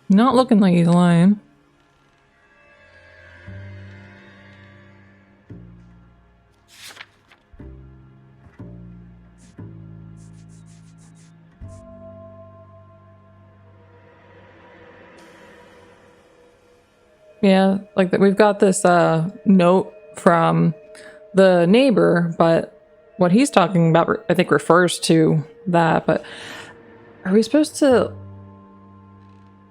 Not looking like he's lying. Yeah, like that. We've got this note from the neighbor, but what he's talking about, I think, refers to that. But are we supposed to?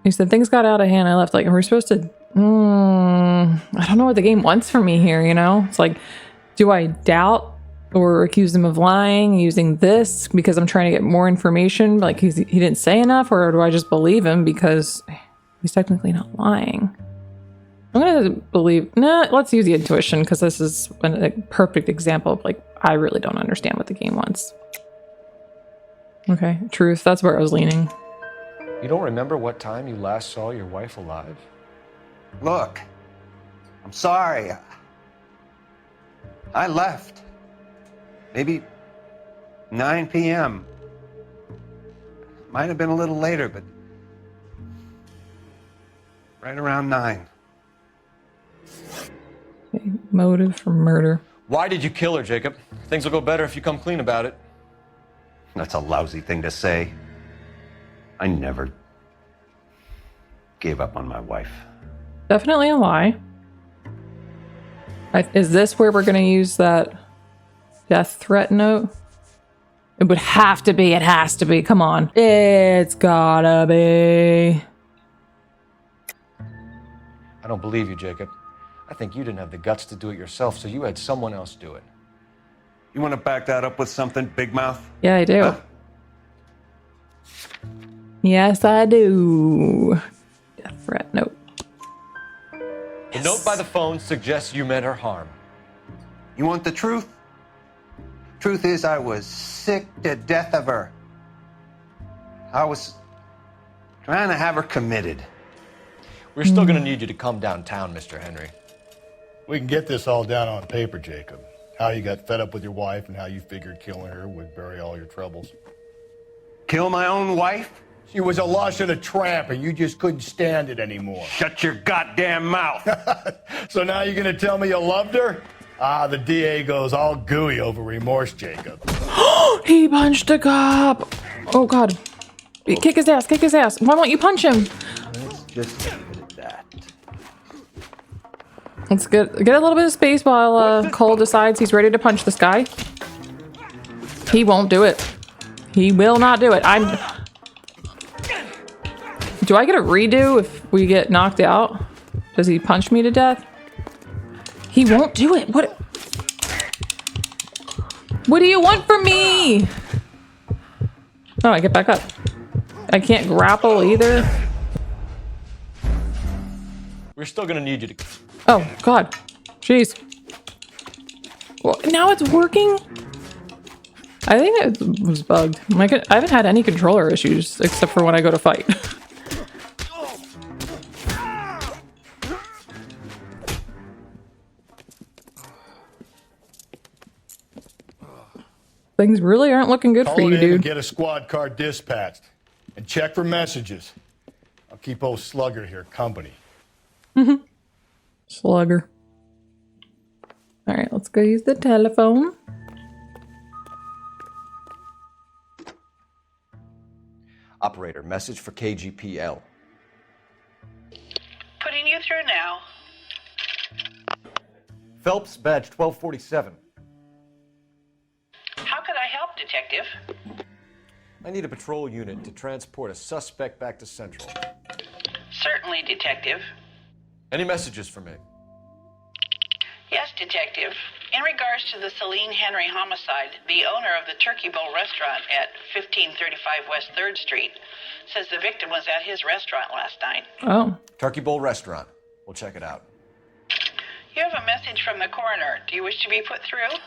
He said things got out of hand. I left. Like, are we supposed to? I don't know what the game wants from me here. You know, it's like, do I doubt or accuse him of lying using this because I'm trying to get more information? Like he didn't say enough, or do I just believe him because he's technically not lying? I'm gonna believe, let's use the intuition because this is a perfect example of like, I really don't understand what the game wants. Okay, truth, that's where I was leaning. You don't remember what time you last saw your wife alive? Look, I'm sorry. I left. Maybe 9 p.m. Might have been a little later, but right around 9. Okay, motive for murder. Why did you kill her, Jacob? Things will go better if you come clean about it. That's a lousy thing to say. I never gave up on my wife. Definitely a lie. Is this where we're going to use that death threat note? It would have to be. It has to be. Come on. It's gotta be. I don't believe you, Jacob. I think you didn't have the guts to do it yourself, so you had someone else do it. You want to back that up with something, Big Mouth? Yeah, I do. Huh? Yes, I do. Death threat note. The note by the phone suggests you meant her harm. You want the truth? Truth is, I was sick to death of her. I was trying to have her committed. We're still going to need you to come downtown, Mr. Henry. We can get this all down on paper, Jacob. How you got fed up with your wife and how you figured killing her would bury all your troubles. Kill my own wife? She was a lush and a tramp, and you just couldn't stand it anymore. Shut your goddamn mouth. So now you're going to tell me you loved her? The DA goes all gooey over remorse, Jacob. He punched a cop. Oh, God. Kick his ass, kick his ass. Why won't you punch him? Let's just leave it at that. Let's get a little bit of space while Cole decides he's ready to punch this guy. He won't do it. He will not do it. Do I get a redo if we get knocked out? Does he punch me to death? He won't do it. What do you want from me? Oh, I get back up. I can't grapple either. We're still gonna need you to... Oh, God. Jeez. Well, now it's working? I think it was bugged. I haven't had any controller issues except for when I go to fight. Things really aren't looking good for you, dude. And get a squad car dispatched. And check for messages. I'll keep old Slugger here company. Slugger. All right, let's go use the telephone. Operator, message for KGPL. Putting you through now. Phelps, badge 1247. How could I help, Detective? I need a patrol unit to transport a suspect back to Central. Certainly, Detective. Any messages for me? Yes, Detective. In regards to the Celine Henry homicide, the owner of the Turkey Bowl restaurant at 1535 West 3rd Street says the victim was at his restaurant last night. Oh. Turkey Bowl restaurant. We'll check it out. You have a message from the coroner. Do you wish to be put through?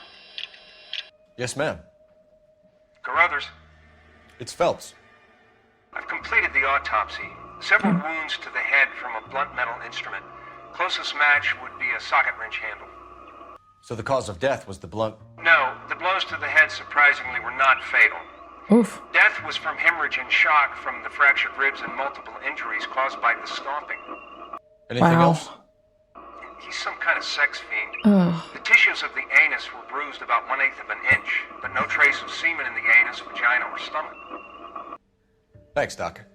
Yes, ma'am. Carruthers, It's Phelps. I've completed the autopsy. Several wounds to the head from a blunt metal instrument. Closest match would be a socket wrench handle. So the cause of death was the blunt... No, the blows to the head surprisingly were not fatal. Oof. Death was from hemorrhage and shock from the fractured ribs and multiple injuries caused by the stomping. Anything else? He's some kind of sex fiend. Ugh. The tissues of the anus were bruised about 1/8 of an inch, but no trace of semen in the anus, vagina, or stomach. Thanks, Doctor.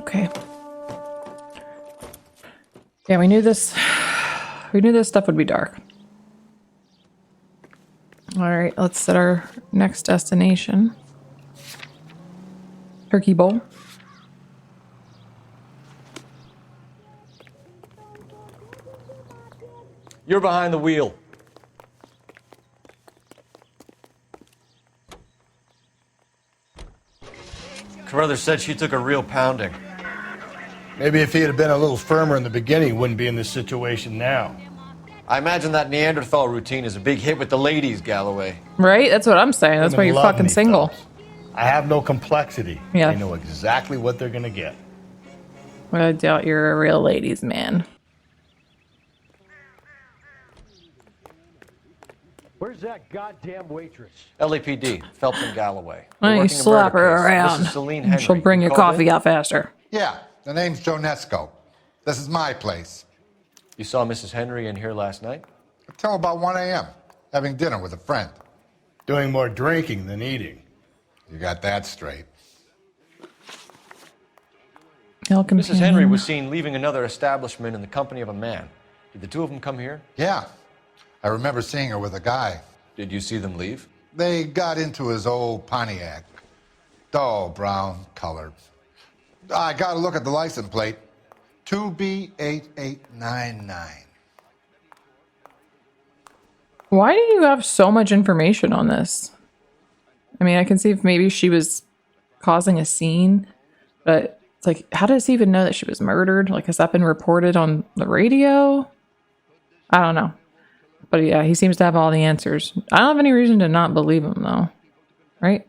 Okay. Yeah, we knew this. We knew this stuff would be dark. All right, let's set our next destination. Turkey Bowl. You're behind the wheel. Carruthers said she took a real pounding. Maybe if he had been a little firmer in the beginning, he wouldn't be in this situation now. I imagine that Neanderthal routine is a big hit with the ladies, Galloway. Right? That's what I'm saying. That's why you're fucking single. Phelps. I have no complexity. Yeah. They know exactly what they're gonna get. Well, I doubt you're a real ladies' man. Where's that goddamn waitress? LAPD, Phelps and Galloway. Why don't you slap her around? Celine Henry. She'll bring your coffee out faster. Yeah, the name's Jonesco. This is my place. You saw Mrs. Henry in here last night? Until about 1 a.m., having dinner with a friend. Doing more drinking than eating. You got that straight. Mrs. Henry was seen leaving another establishment in the company of a man. Did the two of them come here? Yeah, I remember seeing her with a guy. Did you see them leave? They got into his old Pontiac. Dull brown color. I got to look at the license plate. 2B8899. Why do you have so much information on this? I mean, I can see if maybe she was causing a scene, but it's like, how does he even know that she was murdered? Like, has that been reported on the radio? I don't know. But yeah, he seems to have all the answers. I don't have any reason to not believe him, though. Right?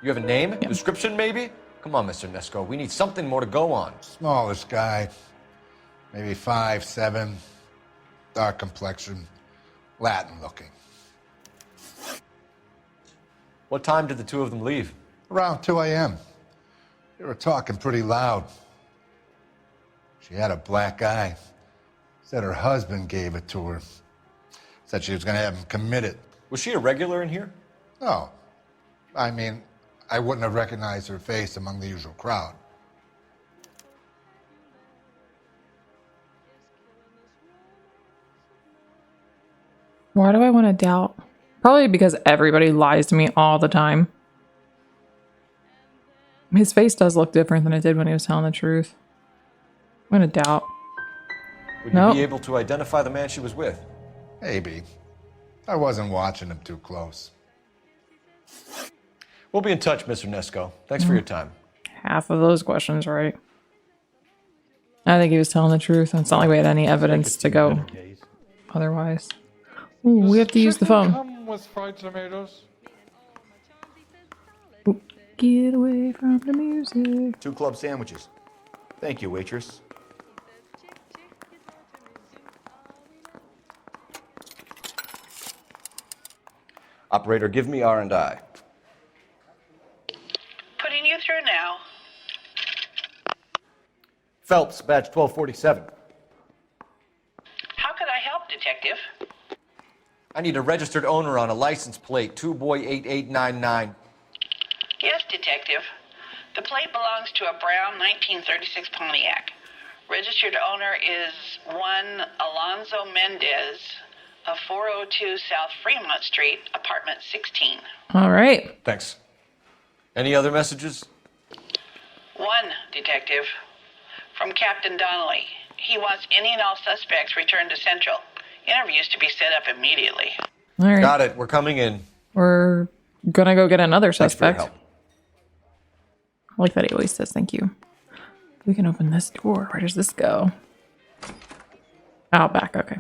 You have a name? Description, maybe? Come on, Mr. Nesco. We need something more to go on. Smallish guy. Maybe 5'7". Dark complexion. Latin looking. What time did the two of them leave? Around 2 a.m. They were talking pretty loud. She had a black eye. Said her husband gave it to her. Said she was going to have him committed. Was she a regular in here? No. I mean, I wouldn't have recognized her face among the usual crowd. Why do I want to doubt? Probably because everybody lies to me all the time. His face does look different than it did when he was telling the truth. I'm gonna doubt. Would you be able to identify the man she was with? Maybe. I wasn't watching him too close. We'll be in touch, Mr. Nesco. Thanks for your time. Half of those questions, right? I think he was telling the truth. It's not like we had any evidence to go otherwise. Ooh, we have to use the phone. Come with fried tomatoes. Ooh, get away from the music. 2 club sandwiches. Thank you, waitress. Operator, give me R&I. Putting you through now. Phelps, badge 1247. How could I help, Detective? I need a registered owner on a license plate, 2boy8899. Yes, Detective. The plate belongs to a brown 1936 Pontiac. Registered owner is one Alonzo Mendez of 402 South Fremont Street, apartment 16. All right. Thanks. Any other messages? One, Detective. From Captain Donnelly. He wants any and all suspects returned to Central. Interviews to be set up immediately. All right. Got it. We're coming in. We're gonna go get another Thanks for your suspect. help. I like that he always says thank you. We can open this door. Where does this go? Out back. Okay.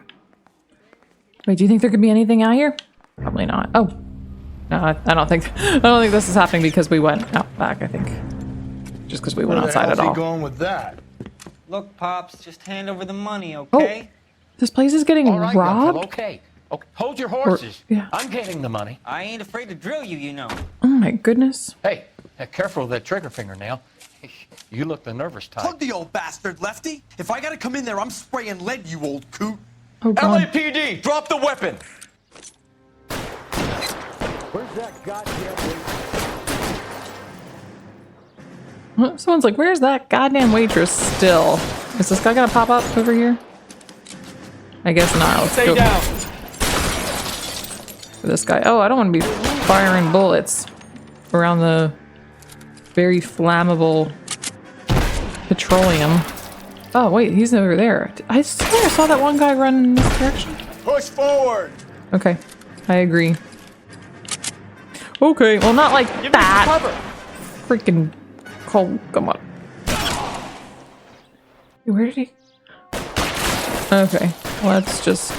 Wait, do you think there could be anything out here? Probably not. Oh, no, I don't think. I don't think this is happening because we went out back. I think just because we went outside at all. Where's he going with that? Look, Pops, just hand over the money, okay? Oh, this place is getting All right, young robbed. fellow, Okay. Hold your horses. Yeah. I'm getting the money. I ain't afraid to drill you, you know. Oh my goodness. Hey, careful with that trigger finger now. You look the nervous type. Plug the old bastard, Lefty. If I gotta come in there, I'm spraying lead, you old coot. Oh, God. LAPD, drop the weapon. Where's that goddamn Someone's like, where's that goddamn waitress still? Is this guy gonna pop up over here? I guess not. Let's Stay go down. for this guy. Oh, I don't want to be firing bullets around the very flammable petroleum. Oh, wait, he's over there. I swear I saw that one guy run in this direction. Push forward. Okay, I agree. Okay, well, not like that. Freaking cold. Come on. Where did he? Okay, let's just.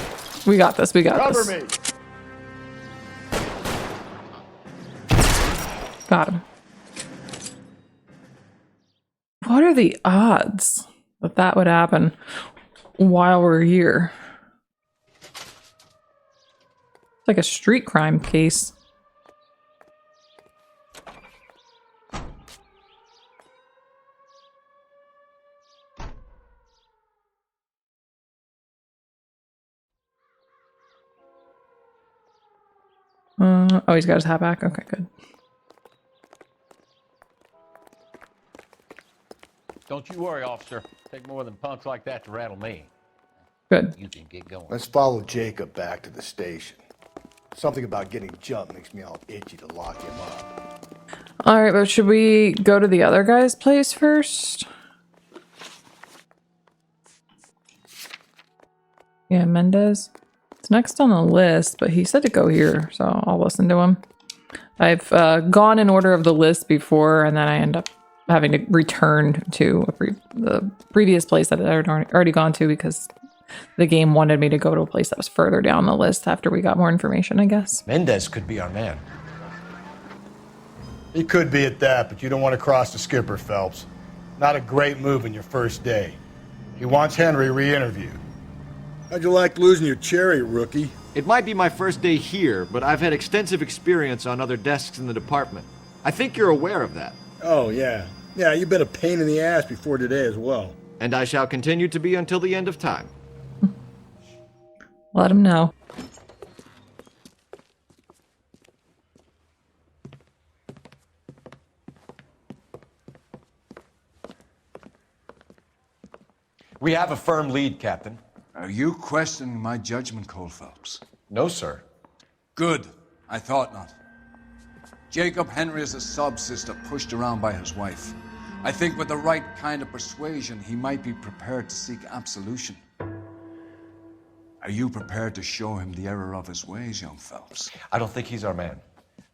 We got this. We got Cover this. me. Got him. What are the odds that that would happen while we're here? It's like a street crime case. Oh, he's got his hat back. Okay, good. Don't you worry, officer. Take more than punks like that to rattle me. Good. You can get going. Let's follow Jacob back to the station. Something about getting jumped makes me all itchy to lock him up. All right, but should we go to the other guy's place first? Yeah, Mendez. It's next on the list, but he said to go here, so I'll listen to him. I've gone in order of the list before, and then I end up having to return to the previous place that I had already gone to because the game wanted me to go to a place that was further down the list after we got more information, I guess. Mendez could be our man. He could be at that, but you don't want to cross the skipper, Phelps. Not a great move in your first day. He wants Henry re-interviewed. How'd you like losing your cherry, rookie? It might be my first day here, but I've had extensive experience on other desks in the department. I think you're aware of that. Oh, yeah. Yeah, you've been a pain in the ass before today as well. And I shall continue to be until the end of time. Let him know. We have a firm lead, Captain. Are you questioning my judgment, Cole Phelps? No, sir. Good. I thought not. Jacob Henry is a sub-sister pushed around by his wife. I think with the right kind of persuasion, he might be prepared to seek absolution. Are you prepared to show him the error of his ways, young Phelps? I don't think he's our man.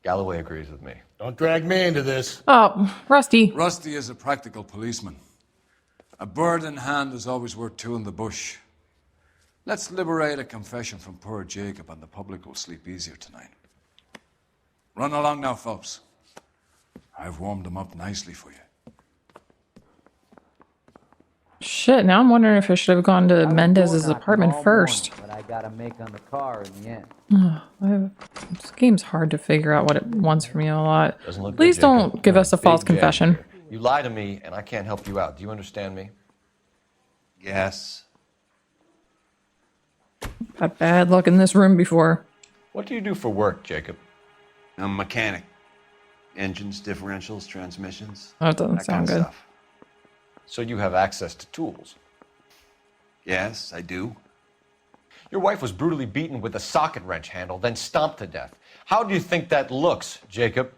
Galloway agrees with me. Don't drag me into this. Oh, Rusty. Rusty is a practical policeman. A bird in hand is always worth two in the bush. Let's liberate a confession from poor Jacob, and the public will sleep easier tonight. Run along now, Phelps. I've warmed them up nicely for you. Shit, now I'm wondering if I should have gone to Mendez's apartment first. What I gotta make on the car in the end. This game's hard to figure out what it wants from you a lot. Doesn't look Please good, Jacob. don't give us a false Big jam confession. here. You lie to me, and I can't help you out. Do you understand me? Yes. Had bad luck in this room before. What do you do for work, Jacob? I'm a mechanic. Engines, differentials, transmissions. That doesn't that sound kind of good. stuff. So you have access to tools? Yes, I do. Your wife was brutally beaten with a socket wrench handle, then stomped to death. How do you think that looks, Jacob?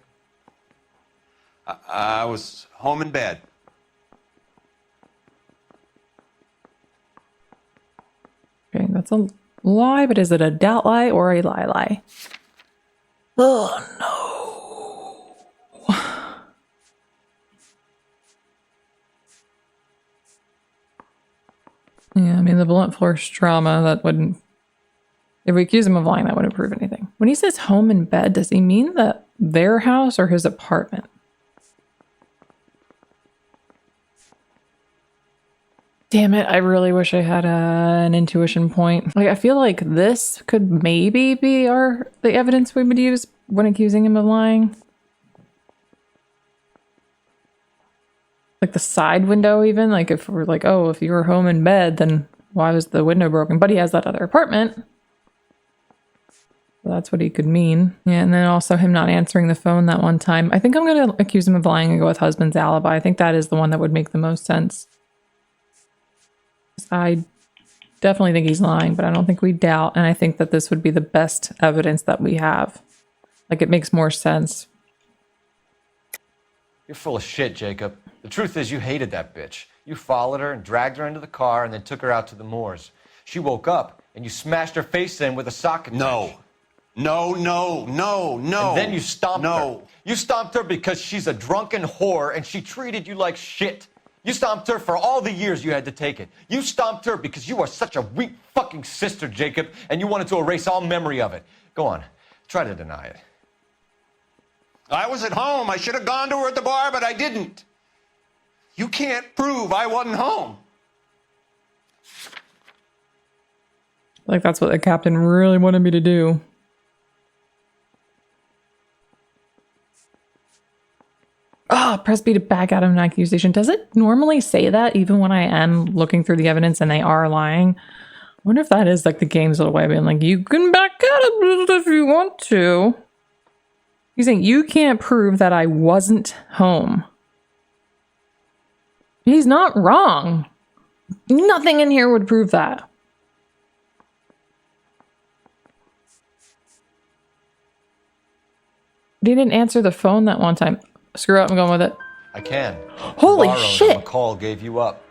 I was home in bed. Okay, that's a lie, but is it a doubt lie or a lie? Oh no. Yeah, I mean, the blunt force trauma, that wouldn't... If we accuse him of lying, that wouldn't prove anything. When he says home in bed, does he mean their house or his apartment? Damn it, I really wish I had an intuition point. Like, I feel like this could maybe be the evidence we would use when accusing him of lying. Like the side window even, like if we're like, oh, if you were home in bed, then why was the window broken? But he has that other apartment. So that's what he could mean. Yeah, and then also him not answering the phone that one time. I think I'm going to accuse him of lying and go with husband's alibi. I think that is the one that would make the most sense. I definitely think he's lying, but I don't think we doubt. And I think that this would be the best evidence that we have. Like, it makes more sense. You're full of shit, Jacob. The truth is you hated that bitch. You followed her and dragged her into the car and then took her out to the moors. She woke up and you smashed her face in with a socket wrench. No. And then you stomped her. You stomped her because she's a drunken whore and she treated you like shit. You stomped her for all the years you had to take it. You stomped her because you are such a weak fucking sister, Jacob, and you wanted to erase all memory of it. Go on. Try to deny it. I was at home. I should have gone to her at the bar, but I didn't. You can't prove I wasn't home. Like, that's what the captain really wanted me to do. Oh, press B to back out of an accusation. Does it normally say that even when I am looking through the evidence and they are lying? I wonder if that is like the game's little way of being like, you can back out of it if you want to. He's saying, you can't prove that I wasn't home. He's not wrong. Nothing in here would prove that. But he didn't answer the phone that one time. Screw up, I'm going with it. I can. Holy The bar owner, shit! McCall gave you up.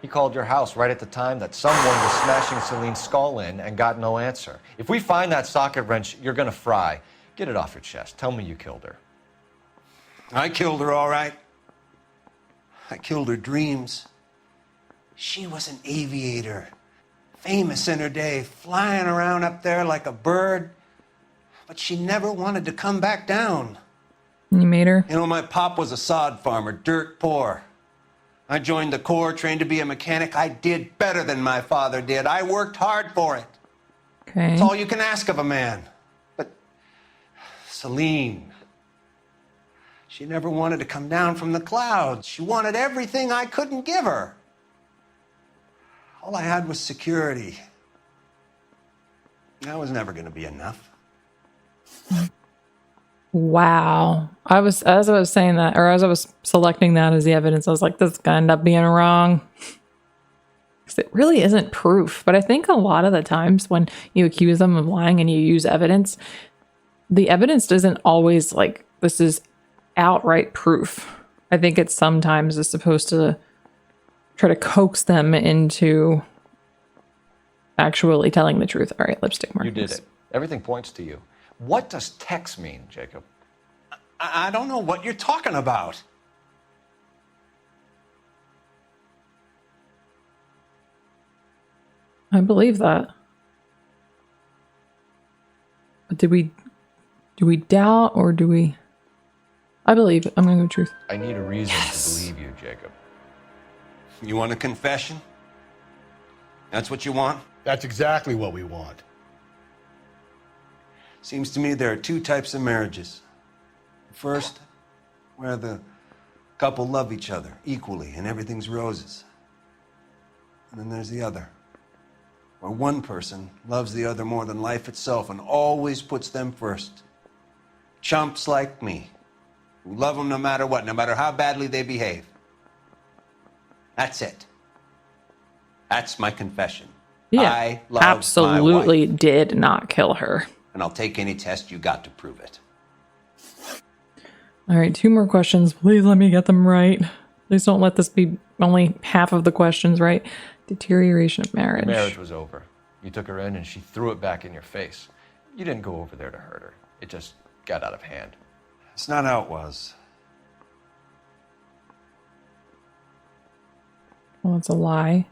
He called your house right at the time that someone was smashing Celine's skull in and got no answer. If we find that socket wrench, you're gonna fry. Get it off your chest. Tell me you killed her. I killed her, all right. I killed her dreams. She was an aviator, famous in her day, flying around up there like a bird. But she never wanted to come back down. You made her? You know, my pop was a sod farmer, dirt poor. I joined the Corps, trained to be a mechanic. I did better than my father did. I worked hard for it. Okay. That's all you can ask of a man. But Celine, she never wanted to come down from the clouds. She wanted everything I couldn't give her. All I had was security. That was never going to be enough. Wow. As I was saying that, or as I was selecting that as the evidence, I was like, this is going to end up being wrong. Because it really isn't proof. But I think a lot of the times when you accuse them of lying and you use evidence, the evidence doesn't always like, this is outright proof. I think it sometimes is supposed to try to coax them into actually telling the truth. All right, lipstick markings. You did it. Everything points to you. What does text mean, Jacob? I don't know what you're talking about. I believe that. But do we doubt or do we? I believe it. I'm going to go truth. I need a reason to believe you, Jacob. You want a confession? That's what you want? That's exactly what we want. Seems to me there are two types of marriages. First, where the couple love each other equally and everything's roses. And then there's the other, where one person loves the other more than life itself and always puts them first. Chumps like me, who love them no matter what, no matter how badly they behave. That's it. That's my confession. Yeah, I love absolutely my wife, did not kill her. and I'll take any test you got to prove it. All right, 2 more questions. Please let me get them right. Please don't let this be only half of the questions right. Deterioration of marriage. Marriage was over. You took her in and she threw it back in your face. You didn't go over there to hurt her. It just got out of hand. It's not how it was. Well, it's a lie.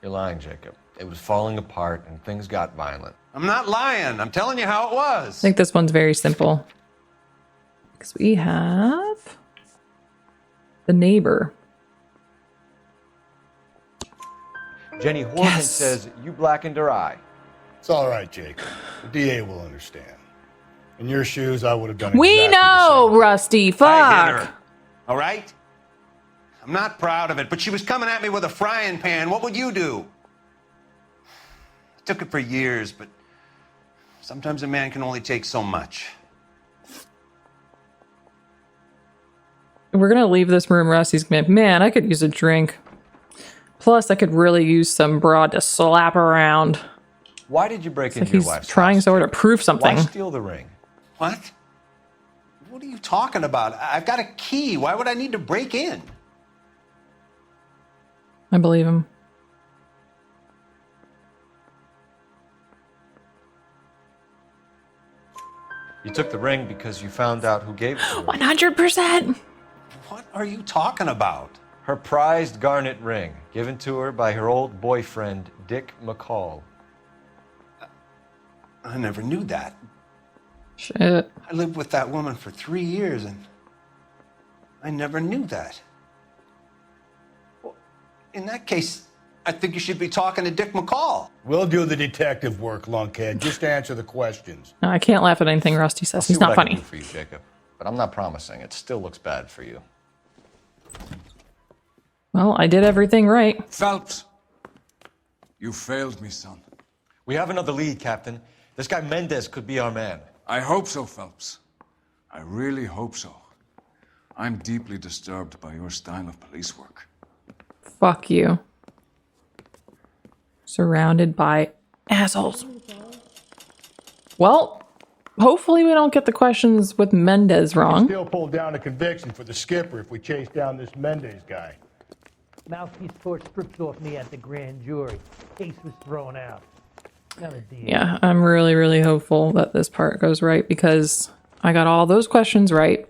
You're lying, Jacob. It was falling apart and things got violent. I'm not lying. I'm telling you how it I was. think this one's very simple. Because we have the neighbor. Jenny Horton says you blackened her eye. It's all right, Jake. The DA will understand. In your shoes, I would have done We exactly know, Rusty. I hit Fuck. her. All right? I'm not proud of it, but she was coming at me with a frying pan. What would you do? I took it for years, but sometimes a man can only take so much. We're going to leave this room. Rusty's going to be, man, I could use a drink. Plus, I could really use some broad to slap around. Why did you break It's like into your he's wife's trying house? so hard to prove something. Why steal the ring? What? What are you talking about? I've got a key. Why would I need to break in? I believe him. You took the ring because you found out who gave it to her. 100%. What are you talking about? Her prized garnet ring, given to her by her old boyfriend, Dick McCall. I never knew that. Shit. I lived with that woman for 3 years, and I never knew that. Well, in that case, I think you should be talking to Dick McCall. We'll do the detective work, lunkhead. Just answer the questions. No, I can't laugh at anything Rusty says. I'll see He's not what I can funny. do for you, Jacob, but I'm not promising. It still looks bad for you. Well, I did everything right. Phelps, you failed me, son. We have another lead, Captain. This guy Mendez could be our man. I hope so, Phelps. I really hope so. I'm deeply disturbed by your style of police work. Fuck you. Surrounded by assholes. Well, hopefully we don't get the questions with Mendez We can wrong. still pull down a conviction for the skipper if we chase down this Mendez guy. Mouthpiece torch stripped off me at the grand jury. Case was thrown out. Another deal. Yeah, I'm really, really hopeful that this part goes right because I got all those questions right,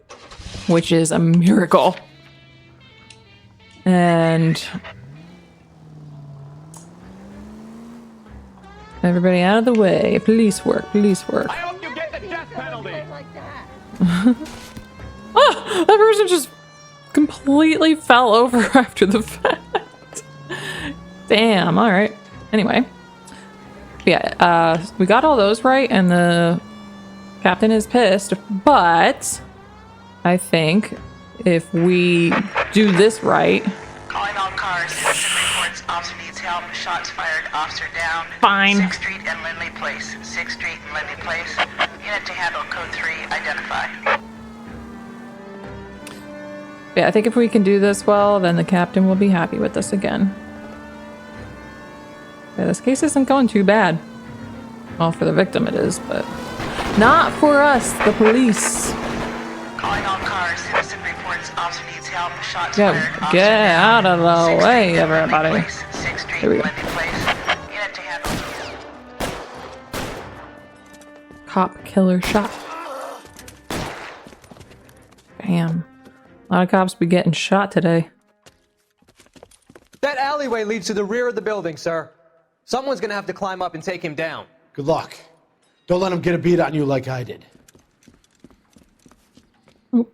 which is a miracle. And everybody out of the way. Police work, police work. I hope you get the death penalty. Ah, that person just completely fell over after the fact. Damn, all right. Anyway. Yeah, we got all those right, and the captain is pissed, but I think if we do this right... Calling all cars. Officer needs help. Shots fired. Officer down. Fine. 6th Street and Lindley Place. 6th Street and Lindley Place. Unit to handle code 3. Identify. Yeah, I think if we can do this well, then the captain will be happy with us again. Yeah, this case isn't going too bad. Well, for the victim it is, but not for us, the police. Calling all cars. Citizen reports officer needs help. Shots Yeah, fired. Officer get down. out of the 6th way, Street and Lindley everybody. Place. 6th Street There we and go. Lindley Place. Unit to handle. Cop killer shot. Damn. A lot of cops be getting shot today. That alleyway leads to the rear of the building, sir. Someone's gonna have to climb up and take him down. Good luck. Don't let him get a beat on you like I did. Ooh.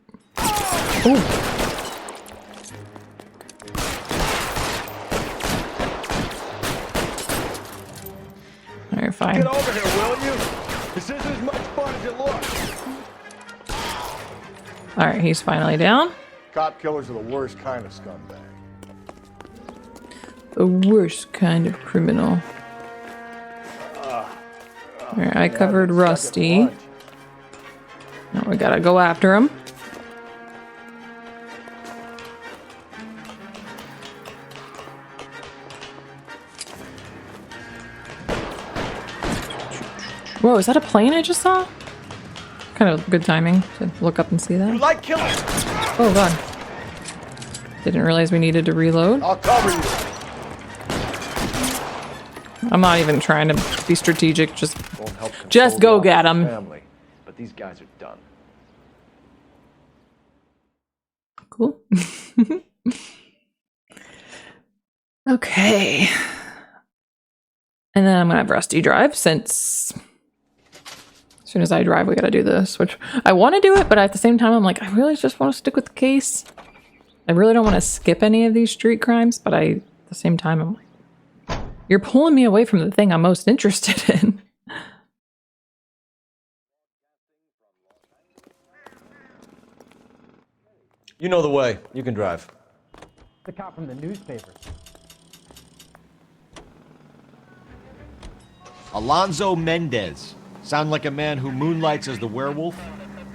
Alright, fine. Get over here, will you? This isn't as much fun as it looks. Alright, he's finally down. Cop killers are the worst kind of scumbag. The worst kind of criminal. Alright, I covered Rusty. Now we gotta go after him. Whoa, is that a plane I just saw? Kind of good timing to look up and see that. You like killing? Oh god. Didn't realize we needed to reload. I'll cover you. I'm not even trying to be strategic, just Just go get him. Family, but these guys are done. Cool. Okay. And then I'm gonna have Rusty drive since as soon as I drive, we gotta do this, which I want to do it, but at the same time, I'm like, I really just want to stick with the case. I really don't want to skip any of these street crimes, but at the same time, I'm like, you're pulling me away from the thing I'm most interested in. You know the way. You can drive. The cop from the newspaper. Alonzo Mendez. Sound like a man who moonlights as the werewolf?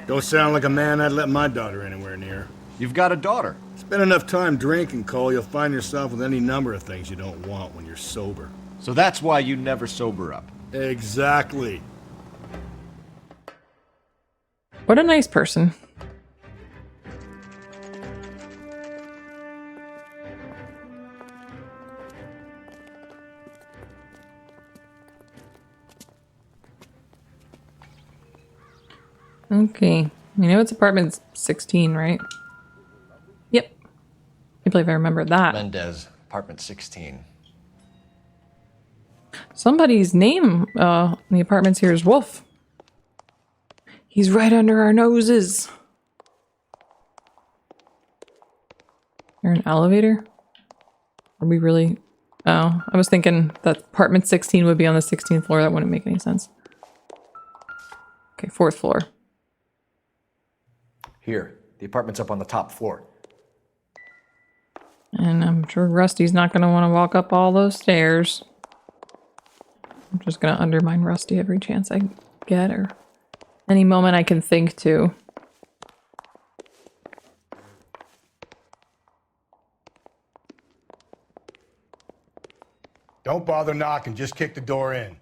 Don't sound like a man I'd let my daughter anywhere near. You've got a daughter. Spend enough time drinking, Cole, you'll find yourself with any number of things you don't want when you're sober. So that's why you never sober up. Exactly. What a nice person. Okay. You know it's apartment 16, right? Yep. I can't believe I remember that. Mendez, apartment 16. Somebody's name in the apartments here is Wolf. He's right under our noses. There an elevator? Are we really... Oh, I was thinking that apartment 16 would be on the 16th floor. That wouldn't make any sense. Okay, 4th floor. Here, the apartment's up on the top floor. And I'm sure Rusty's not going to want to walk up all those stairs. I'm just going to undermine Rusty every chance I get, or any moment I can think to. Don't bother knocking, just kick the door in.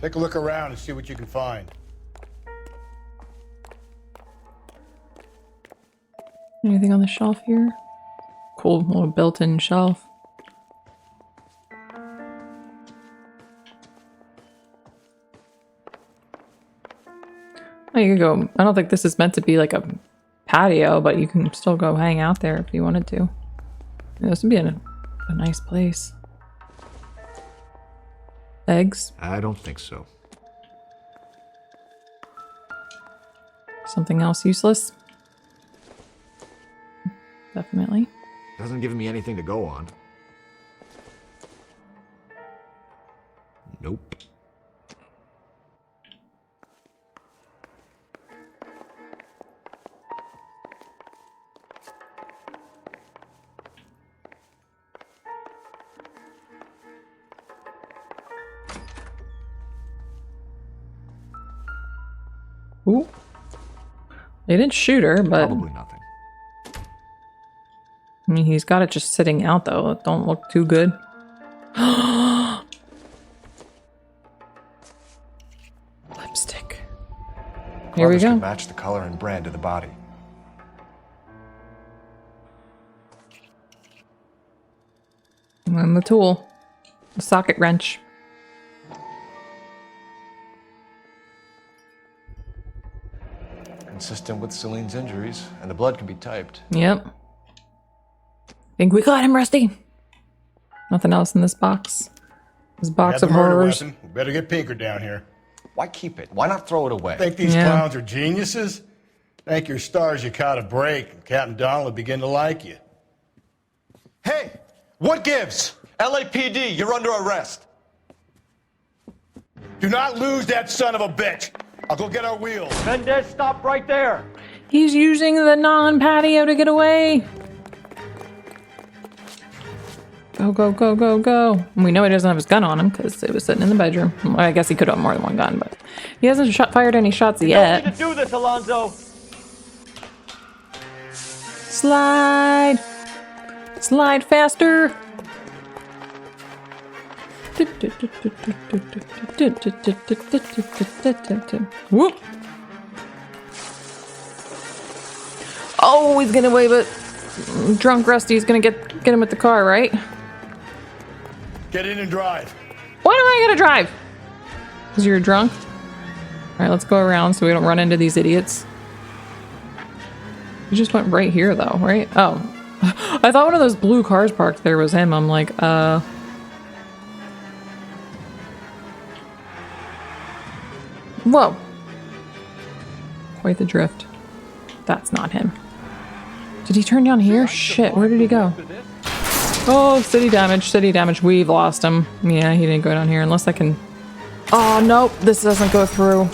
Take a look around and see what you can find. Anything on the shelf here? Cool little built-in shelf. Oh, you can go. I don't think this is meant to be like a patio, but you can still go hang out there if you wanted to. Yeah, this would be a nice place. Eggs? I don't think so. Something else useless? Definitely. Doesn't give me anything to go on. Nope. Ooh. They didn't shoot her, but... Probably nothing. I mean, he's got it just sitting out, though. It don't look too good. Lipstick. Here we Brothers go. could match the color and brand of the body. And then the tool. The socket wrench. Consistent with Celine's injuries, and the blood can be typed. Yep. Think we got him, Rusty. Nothing else in this box. This box of horrors. We better get Pinker down here. Why keep it? Why not throw it away? Think these clowns are geniuses? Thank your stars you caught a break, and Captain Donald will begin to like you. Hey, what gives? LAPD, you're under arrest. Do not lose that son of a bitch. I'll go get our wheels. Mendez, stop right there. He's using the non-patio to get away. Go, go, go, go, go. And we know he doesn't have his gun on him because it was sitting in the bedroom. Well, I guess he could have more than one gun, but he hasn't fired any shots yet. You don't need to do this, Alonzo. Slide. Slide faster. Whoop. Oh, he's getting away, but drunk Rusty's gonna get him with the car, right? Get in and drive. Why do I gotta drive? Because you're drunk? Alright, let's go around so we don't run into these idiots. You just went right here though, right? Oh. I thought one of those blue cars parked there was him. I'm like, Whoa. Quite the drift. That's not him. Did he turn down here? Shit, where did he go? Oh, city damage, city damage. We've lost him. Yeah, he didn't go down here unless I can... Oh, nope, this doesn't go through.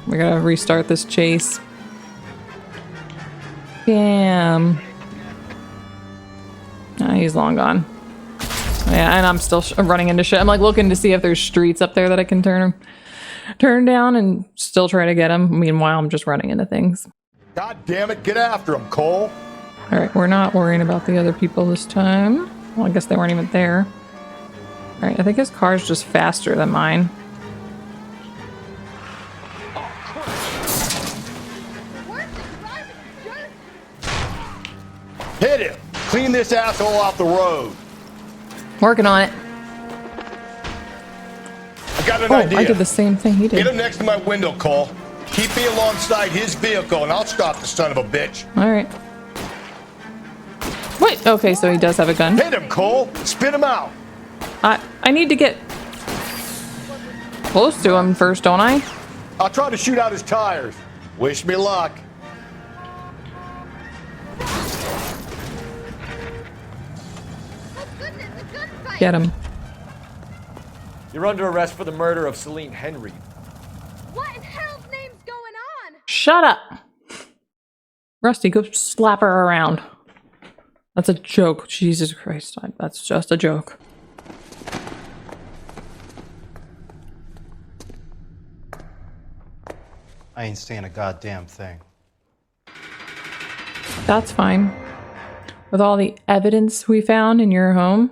We gotta restart this chase. Damn. Nah, he's long gone. Yeah, and I'm still running into shit. I'm like looking to see if there's streets up there that I can turn down and still try to get him. Meanwhile, I'm just running into things. God damn it, get after him, Cole. All right, we're not worrying about the other people this time. Well, I guess they weren't even there. All right, I think his car's just faster than mine. Hit him. Clean this asshole off the road. Working on it. I got an idea. I did the same thing he did. Get him next to my window, Cole. Keep me alongside his vehicle, and I'll stop the son of a bitch. All right. Wait, okay, so he does have a gun. Hit him, Cole. Spit him out. I need to get close to him first, don't I? I'll try to shoot out his tires. Wish me luck. Get him. You're under arrest for the murder of Celine Henry. What in hell's name's going on? Shut up. Rusty, go slap her around. That's a joke. Jesus Christ. That's just a joke. I ain't saying a goddamn thing. That's fine. With all the evidence we found in your home.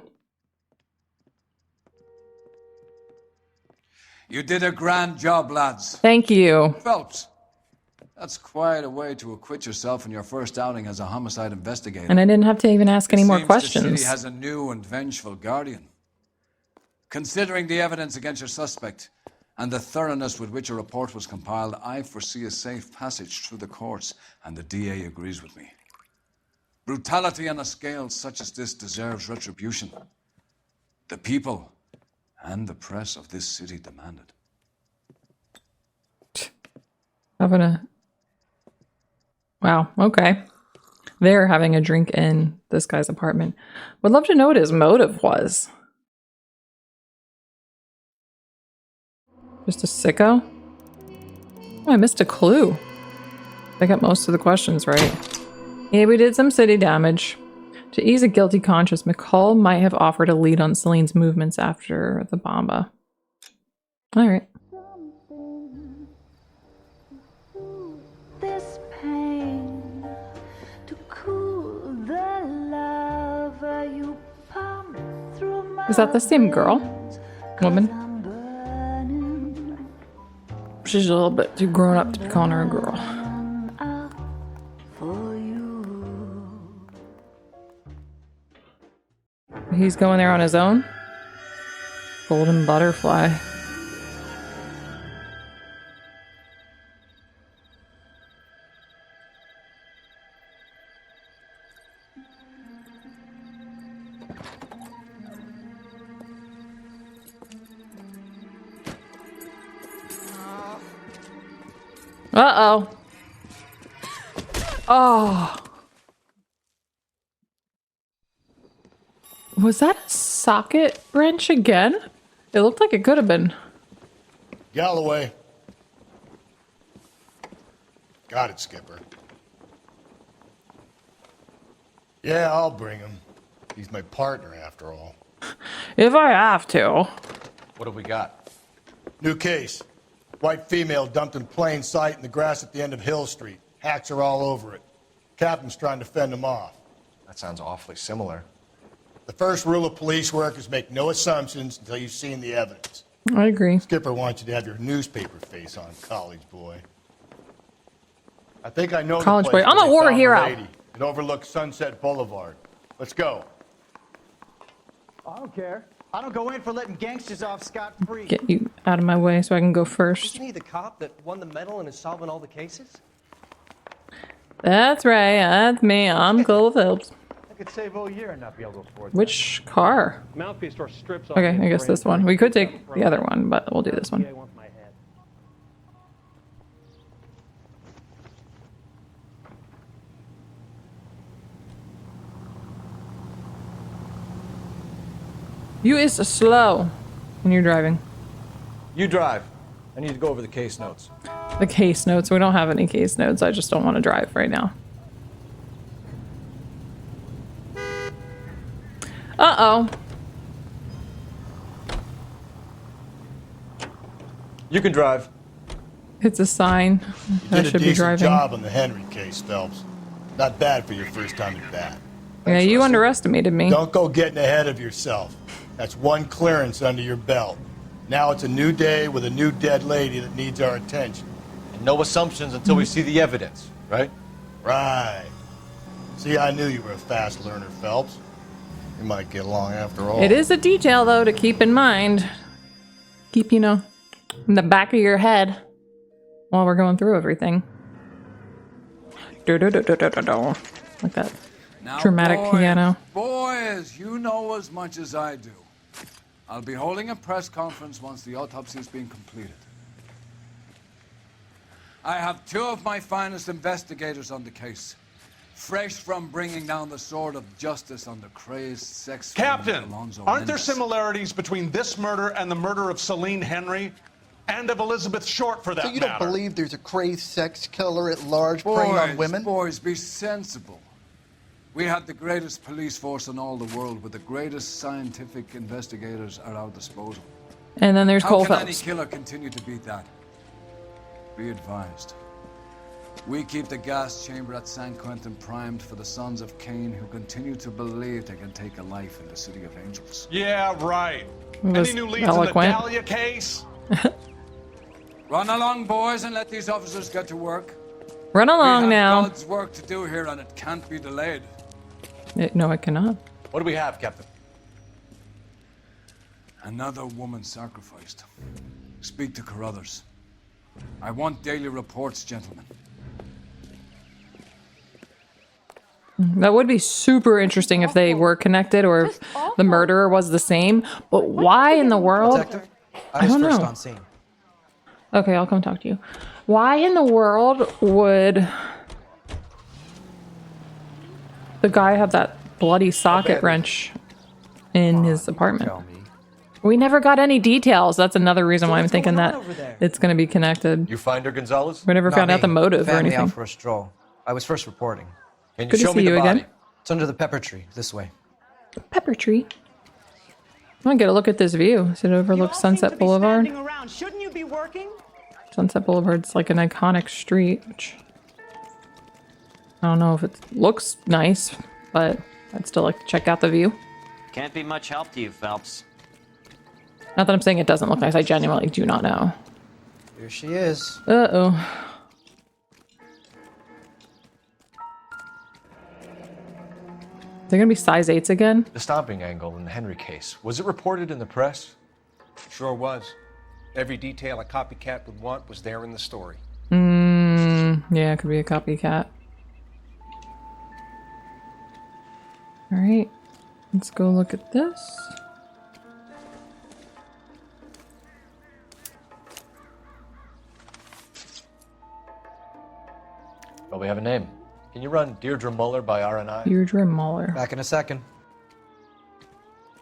You did a grand job, lads. Thank you. Phelps, that's quite a way to acquit yourself in your first outing as a homicide investigator. And I didn't have to even ask any more The questions. city has a new and vengeful guardian. Considering the evidence against your suspect and the thoroughness with which a report was compiled, I foresee a safe passage through the courts, and the DA agrees with me. Brutality on a scale such as this deserves retribution. The people and the press of this city demand it. Wow, okay. They're having a drink in this guy's apartment. Would love to know what his motive was. Just a sicko? Oh, I missed a clue. I got most of the questions right. Yeah, we did some city damage. To ease a guilty conscience, McCall might have offered a lead on Celine's movements after the Bamba. All right. Is that the same girl? Woman? She's a little bit too grown up to be calling her a girl. He's going there on his own? Golden butterfly. Uh-oh. Oh. Was that a socket wrench again? It looked like it could have been. Galloway. Got it, Skipper. Yeah, I'll bring him. He's my partner, after all. If I have to. What have we got? New case. White female dumped in plain sight in the grass at the end of Hill Street. Hacks are all over it. Captain's trying to fend them off. That sounds awfully similar. The first rule of police work is make no assumptions until you've seen the evidence. I agree. Skipper wants you to have your newspaper face on, college boy. I think I know College the place boy. I'm where a they war found the hero. lady. It overlooks Sunset Boulevard. Let's go. I don't care. I don't go in for letting gangsters off scot-free. Get you out of my way so I can go first. Isn't he the cop that won the medal and is solving all the cases? That's right. That's me. I'm Cole Phelps. I could save all year and not be able to afford that. Which car? Mouthpiece store strips off. Okay, I guess this one. We could take the other one, but we'll do this one. You is slow when you're driving. You drive. I need to go over the case notes. The case notes. We don't have any case notes. I just don't want to drive right now. Uh-oh. You can drive. It's a sign. You I did a should be decent driving. job on the Henry case, Phelps. Not bad for your first time at bat. Yeah, you underestimated me. Don't go getting ahead of yourself. That's one clearance under your belt. Now it's a new day with a new dead lady that needs our attention. And no assumptions until we see the evidence, right? Right. See, I knew you were a fast learner, Phelps. You might get along after all. It is a detail, though, to keep in mind. Keep, you know, in the back of your head while we're going through everything. Like that Now, dramatic boys, piano. Boys, you know as much as I do. I'll be holding a press conference once the autopsy has been completed. I have two of my finest investigators on the case. Fresh from bringing down the sword of justice on the crazed sex Captain, Alonzo aren't there Mendez. similarities between this murder and the murder of Celine Henry? And of Elizabeth Short, for that So you matter? don't believe there's a crazed sex killer at large preying on women? Boys, be sensible. We had the greatest police force in all the world with the greatest scientific investigators at our disposal. And then there's Cole How can any Phelps. killer continue to beat that? Be advised. We keep the gas chamber at San Quentin primed for the sons of Cain who continue to believe they can take a life in the City of Angels. Yeah, right. Was Any new leads eloquent. in the Dahlia case? Run along, boys, and let these officers get to work. Run along we have now. God's work to do here, and it can't be delayed. No, I cannot. What do we have, Captain? Another woman sacrificed. Speak to Carruthers. I want daily reports, gentlemen. That would be super interesting if they were connected or if the murderer was the same. But why in the world? Detective, I don't first know. on scene. Okay, I'll come talk to you. Why in the world would the guy have that bloody socket wrench in his apartment? We never got any details. That's another reason why I'm thinking that it's going to be connected. You find her, Gonzalez? We never found out the motive or Family anything. out for a stroll. I was first reporting. Can you Good to show me see the you body? again. It's under the pepper tree, this way. Pepper tree. I want to get a look at this view. Does it overlook Sunset Boulevard? Shouldn't you be working? Sunset Boulevard's like an iconic street, which I don't know if it looks nice, but I'd still like to check out the view. Can't be much help to you, Phelps. Not that I'm saying it doesn't look nice. I genuinely do not know. Here she is. Uh-oh. They're gonna be size 8s again? The stomping angle in the Henry case, was it reported in the press? Sure was. Every detail a copycat would want was there in the story. Yeah, it could be a copycat. Alright, let's go look at this. Well, we have a name. Can you run Deirdre Mueller by RNI? Deirdre Mueller. Back in a second.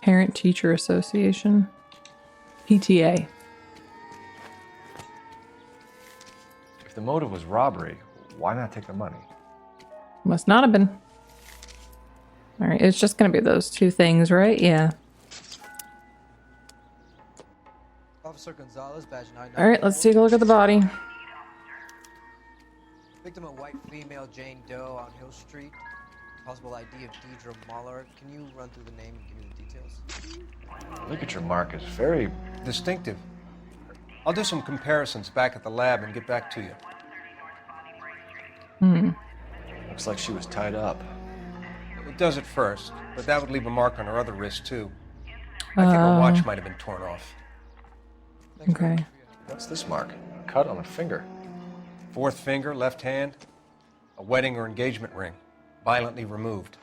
Parent Teacher Association. PTA. If the motive was robbery, why not take the money? Must not have been. Alright, it's just gonna be those two things, right? Yeah. Officer Gonzalez, badge 9. Alright, let's take a look at the body. Victim, a white female, Jane Doe on Hill Street. Possible ID of Deirdre Mueller. Can you run through the name and give me the details? Ligature mark is very distinctive. I'll do some comparisons back at the lab and get back to you. Looks like she was tied up. It does at first, but that would leave a mark on her other wrist, too. I think her watch might have been torn off. Okay. What's this mark? A cut on a finger. Fourth finger, left hand. A wedding or engagement ring. Violently removed.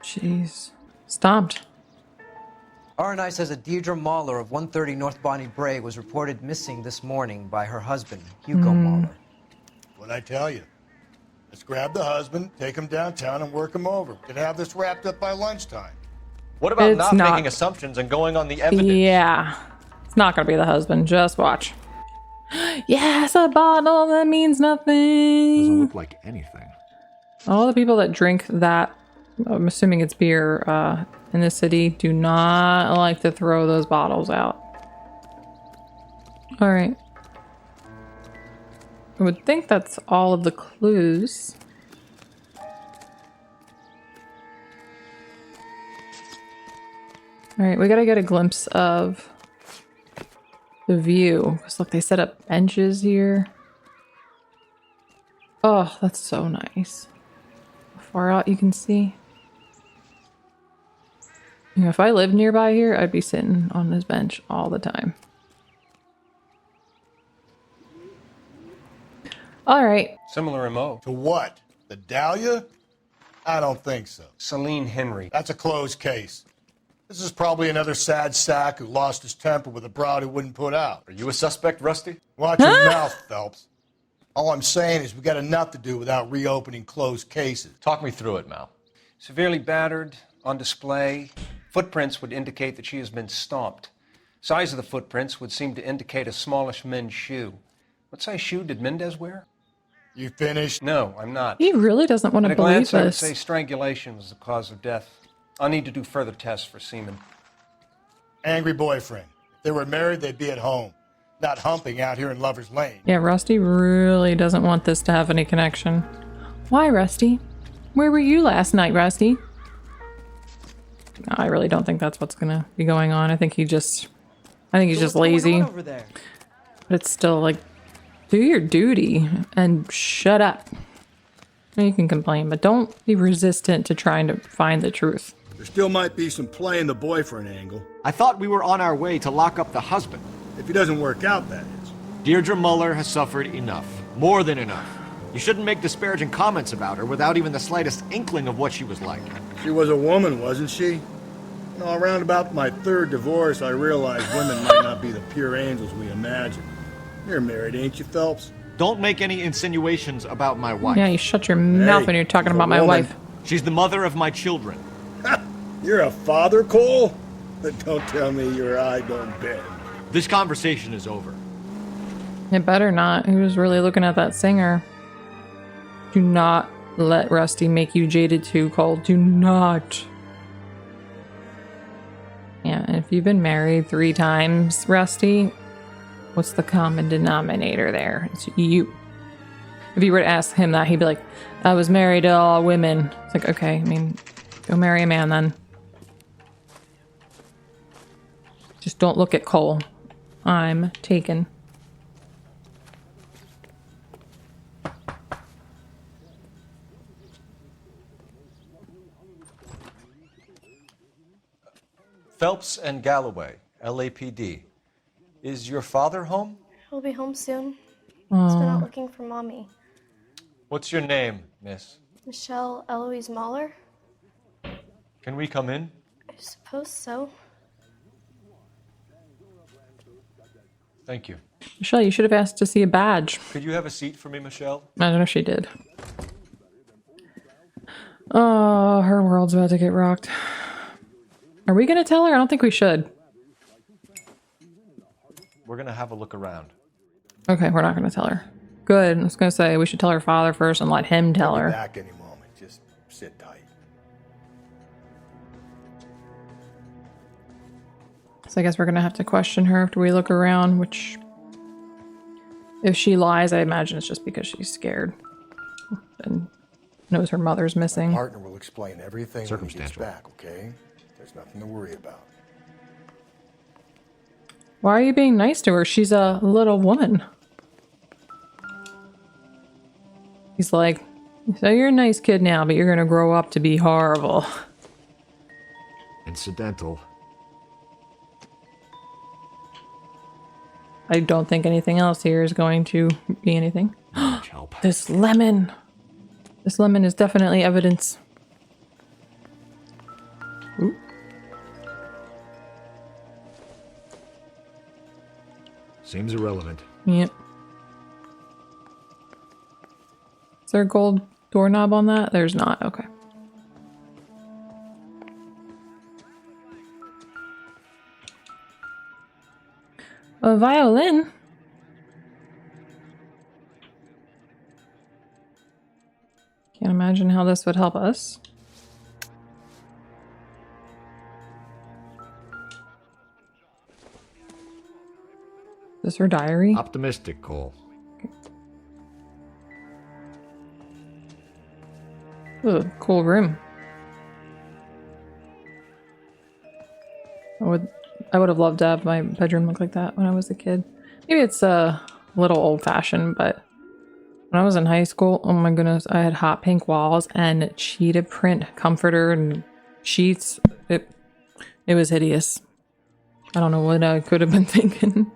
Jeez. Stomped. RNI says that Deirdre Mueller of 130 North Bonnie Bray was reported missing this morning by her husband, Hugo Mueller. What'd I tell you? Let's grab the husband, take him downtown, and work him over. We could have this wrapped up by lunchtime. What about It's not not- making assumptions and going on the evidence? Yeah. It's not gonna be the husband. Just watch. Yes, a bottle that means nothing. Doesn't look like anything. All the people that drink that, I'm assuming it's beer, in this city, do not like to throw those bottles out. Alright. I would think that's all of the clues. Alright, we gotta get a glimpse of the view. Because look, they set up benches here. Oh, that's so nice. How far out you can see. You know, if I lived nearby here, I'd be sitting on this bench all the time. Alright. Similar MO. To what? The Dahlia? I don't think so. Celine Henry. That's a closed case. This is probably another sad sack who lost his temper with a broad who wouldn't put out. Are you a suspect, Rusty? Watch your mouth, Phelps. All I'm saying is we got enough to do without reopening closed cases. Talk me through it, Mal. Severely battered, on display. Footprints would indicate that she has been stomped. Size of the footprints would seem to indicate a smallish men's shoe. What size shoe did Mendez wear? You finished? No, I'm not. He really doesn't want to At a believe glance, I would this. say strangulation was the cause of death. I'll need to do further tests for semen. Angry boyfriend. If they were married, they'd be at home, not humping out here in Lover's Lane. Yeah, Rusty really doesn't want this to have any connection. Why, Rusty? Where were you last night, Rusty? No, I really don't think that's what's gonna be going on. I think he's just lazy. But it's still like, do your duty and shut up. You can complain, but don't be resistant to trying to find the truth. There still might be some play in the boyfriend angle. I thought we were on our way to lock up the husband. If he doesn't work out, that is. Deirdre Mueller has suffered enough. More than enough. You shouldn't make disparaging comments about her without even the slightest inkling of what she was like. She was a woman, wasn't she? You know, around about my third divorce, I realized women might not be the pure angels we imagine. You're married, ain't you, Phelps? Don't make any insinuations about my wife. Yeah, you shut your mouth when you're talking about my wife. She's the mother of my children. You're a father, Cole? But don't tell me your eye don't bend. This conversation is over. It better not. He was really looking at that singer. Do not let Rusty make you jaded too, Cole. Do not. Yeah, and if you've been married 3 times, Rusty, what's the common denominator there? It's you. If you were to ask him that, he'd be like, I was married to all women. It's like, okay, I mean, go marry a man then. Just don't look at Cole. I'm taken. Phelps and Galloway, LAPD. Is your father home? He'll be home soon. He's been out looking for Mommy. What's your name, miss? Michelle Eloise Mueller? Can we come in? I suppose so. Thank you. Michelle, you should have asked to see a badge. Could you have a seat for me, Michelle? I don't know if she did. Oh, her world's about to get rocked. Are we gonna tell her? I don't think we should. We're gonna have a look around. Okay, we're not gonna tell her. Good. I was gonna say we should tell her father first and let him tell her. Back any moment. Just sit tight. So I guess we're gonna have to question her after we look around, which if she lies, I imagine it's just because she's scared and knows her mother's missing. My partner will explain everything when he gets Circumstantial. back, okay? There's nothing to worry about. Why are you being nice to her? She's a little woman. He's like, so you're a nice kid now, but you're gonna grow up to be horrible. Incidental. I don't think anything else here is going to be anything. Help. This lemon. This lemon is definitely evidence. Ooh. Seems irrelevant. Yep. Is there a gold doorknob on that? There's not. Okay. A violin? Can't imagine how this would help us. Is this her diary? Optimistic, Cole. Ooh, cool room. I would have loved to have my bedroom look like that when I was a kid. Maybe it's a little old-fashioned, but when I was in high school, oh my goodness, I had hot pink walls and cheetah print comforter and sheets. It was hideous. I don't know what I could have been thinking.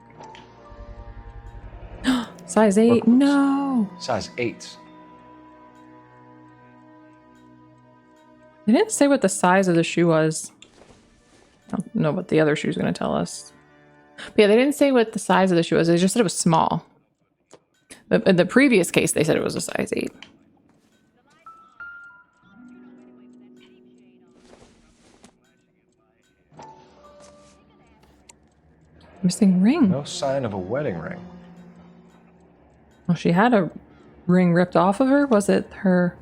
Size 8? No! Size 8. They didn't say what the size of the shoe was. I don't know what the other shoe's going to tell us. But yeah, they didn't say what the size of the shoe was. They just said it was small. But in the previous case, they said it was a size 8. Missing ring. No sign of a wedding ring. Well, she had a ring ripped off of her. Was it her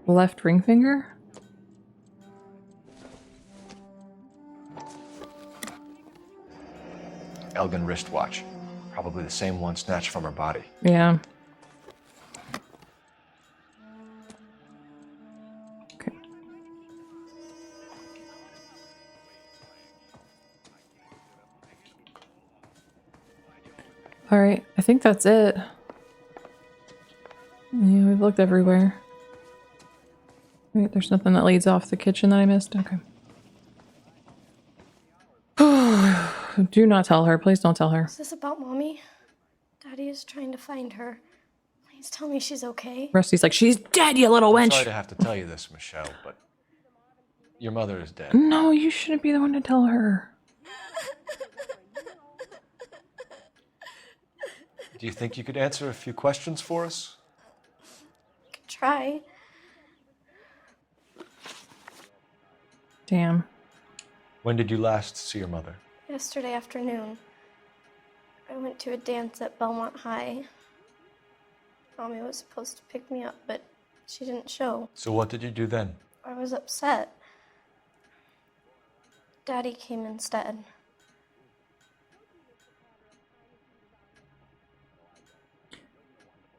left ring finger? Elgin wristwatch. Probably the same one snatched from her body. Yeah. Okay. All right, I think that's it. Yeah, we've looked everywhere. Wait, there's nothing that leads off the kitchen that I missed? Okay. Do not tell her. Please don't tell her. Is this about Mommy? Daddy is trying to find her. Please tell me she's okay. Rusty's like, she's dead, you little I'm wench. sorry to have to tell you this, Michelle, but your mother is dead. No, you shouldn't be the one to tell her. Do you think you could answer a few questions for us? I could try. Damn. When did you last see your mother? Yesterday afternoon. I went to a dance at Belmont High. Mommy was supposed to pick me up, but she didn't show. So what did you do then? I was upset. Daddy came instead.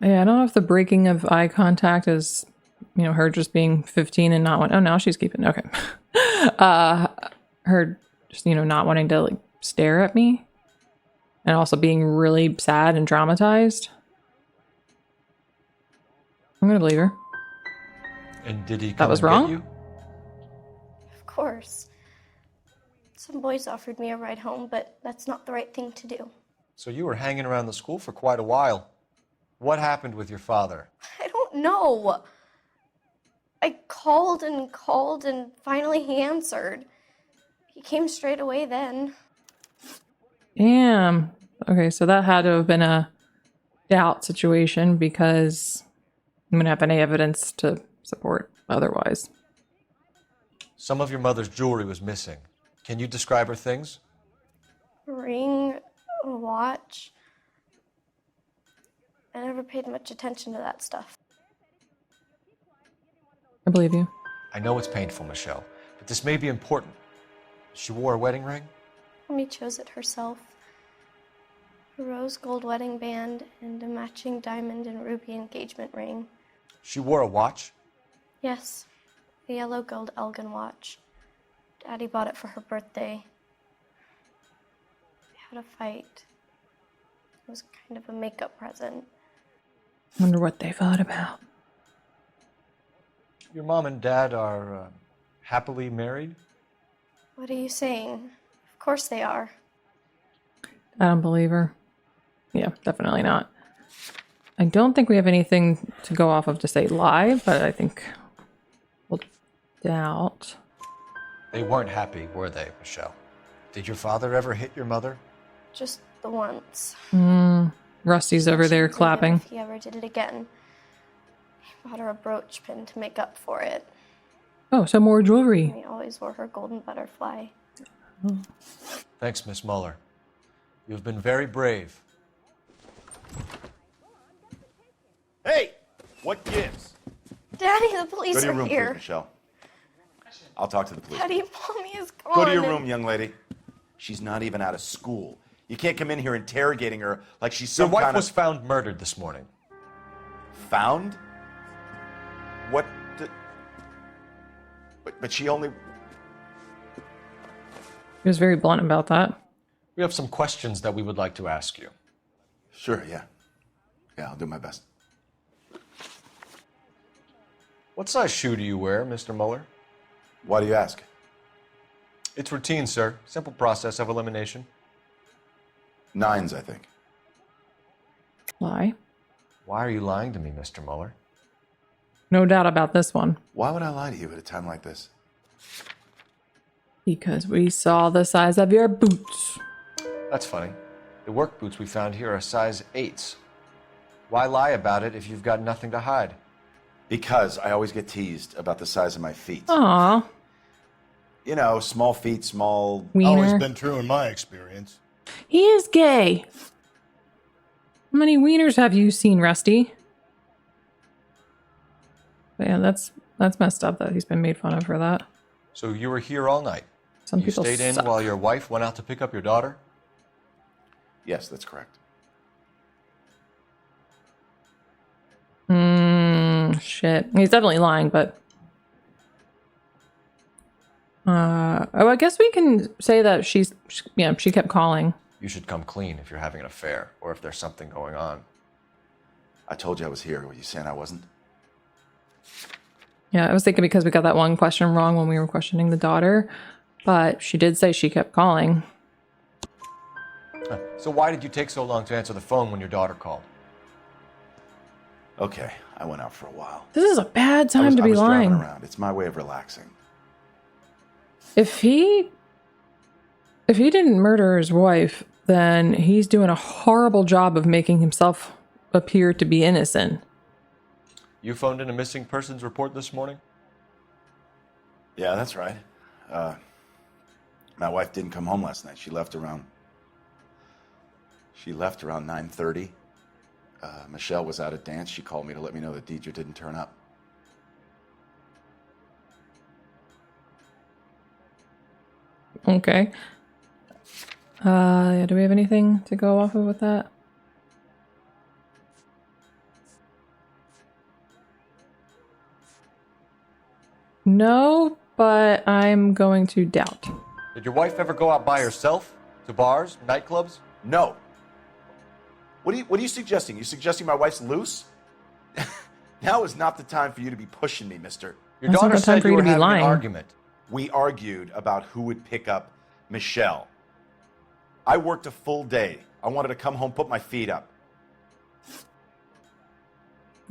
Yeah, I don't know if the breaking of eye contact is, you know, her just being 15 and not wanting. Oh, now she's keeping. Okay. Her just, you know, not wanting to like stare at me. And also being really sad and traumatized. I'm gonna believe her. And did he come That was and wrong? get you? Of course. Some boys offered me a ride home, but that's not the right thing to do. So you were hanging around the school for quite a while. What happened with your father? I don't know. I called and finally he answered. He came straight away then. Damn. Okay, so that had to have been a doubt situation because I'm gonna have any evidence to support otherwise. Some of your mother's jewelry was missing. Can you describe her things? A ring, a watch. I never paid much attention to that stuff. I believe you. I know it's painful, Michelle, but this may be important. She wore a wedding ring? Mommy chose it herself. A rose gold wedding band and a matching diamond and ruby engagement ring. She wore a watch? Yes, a yellow gold Elgin watch. Daddy bought it for her birthday. They had a fight. It was kind of a makeup present. Wonder what they thought about. Your mom and dad are happily married? What are you saying? Of course they are. I don't believe her. Yeah, definitely not. I don't think we have anything to go off of to say lie, but I think we'll doubt. They weren't happy, were they, Michelle? Did your father ever hit your mother? Just the once. Rusty's over there clapping. If he ever did it again. He bought her a brooch pin to make up for it. Oh, some more jewelry. He always wore her golden butterfly. Thanks, Miss Mueller. You've been very brave. Hey! What gives? Daddy, the police Go to your are room, here. please, Michelle. I'll talk to the police. Daddy, Mommy is gone. Go to your room, young lady. She's not even out of school. You can't come in here interrogating her like she's some Your wife kind was found murdered this morning. Found? What? But she only... He was very blunt about that. We have some questions that we would like to ask you. Sure, yeah. Yeah, I'll do my best. What size shoe do you wear, Mr. Mueller? Why do you ask? It's routine, sir. Simple process of elimination. 9s, I think. Lie. Why are you lying to me, Mr. Mueller? No doubt about this one. Why would I lie to you at a time like this? Because we saw the size of your boots. That's funny. The work boots we found here are size 8s. Why lie about it if you've got nothing to hide? Because I always get teased about the size of my feet. Aw. You know, small feet, small... Wiener. Always been true in my experience. He is gay. How many wieners have you seen, Rusty? But yeah, that's messed up that he's been made fun of for that. So you were here all night? Some you people stayed in suck. while your wife went out to pick up your daughter? Yes, that's correct. Shit. He's definitely lying, but... oh, I guess we can say that she kept calling. You should come clean if you're having an affair, or if there's something going on. I told you I was here. Were you saying I wasn't? Yeah, I was thinking because we got that one question wrong when we were questioning the daughter, but she did say she kept calling. So why did you take so long to answer the phone when your daughter called? Okay, I went out for a while. This is a bad time to I be was lying. driving around. It's my way of relaxing. If he didn't murder his wife, then he's doing a horrible job of making himself appear to be innocent. You phoned in a missing persons report this morning? Yeah, that's right. My wife didn't come home last night. She left around 9:30. Michelle was out at dance. She called me to let me know that Deidre didn't turn up. Okay. Yeah, do we have anything to go off of with that? No, but I'm going to doubt. Did your wife ever go out by herself? To bars? Nightclubs? No. What are you suggesting? You suggesting my wife's loose? Now is not the time for you to be pushing me, mister. Your daughter said you were having an argument. We argued about who would pick up Michelle. I worked a full day. I wanted to come home, put my feet up.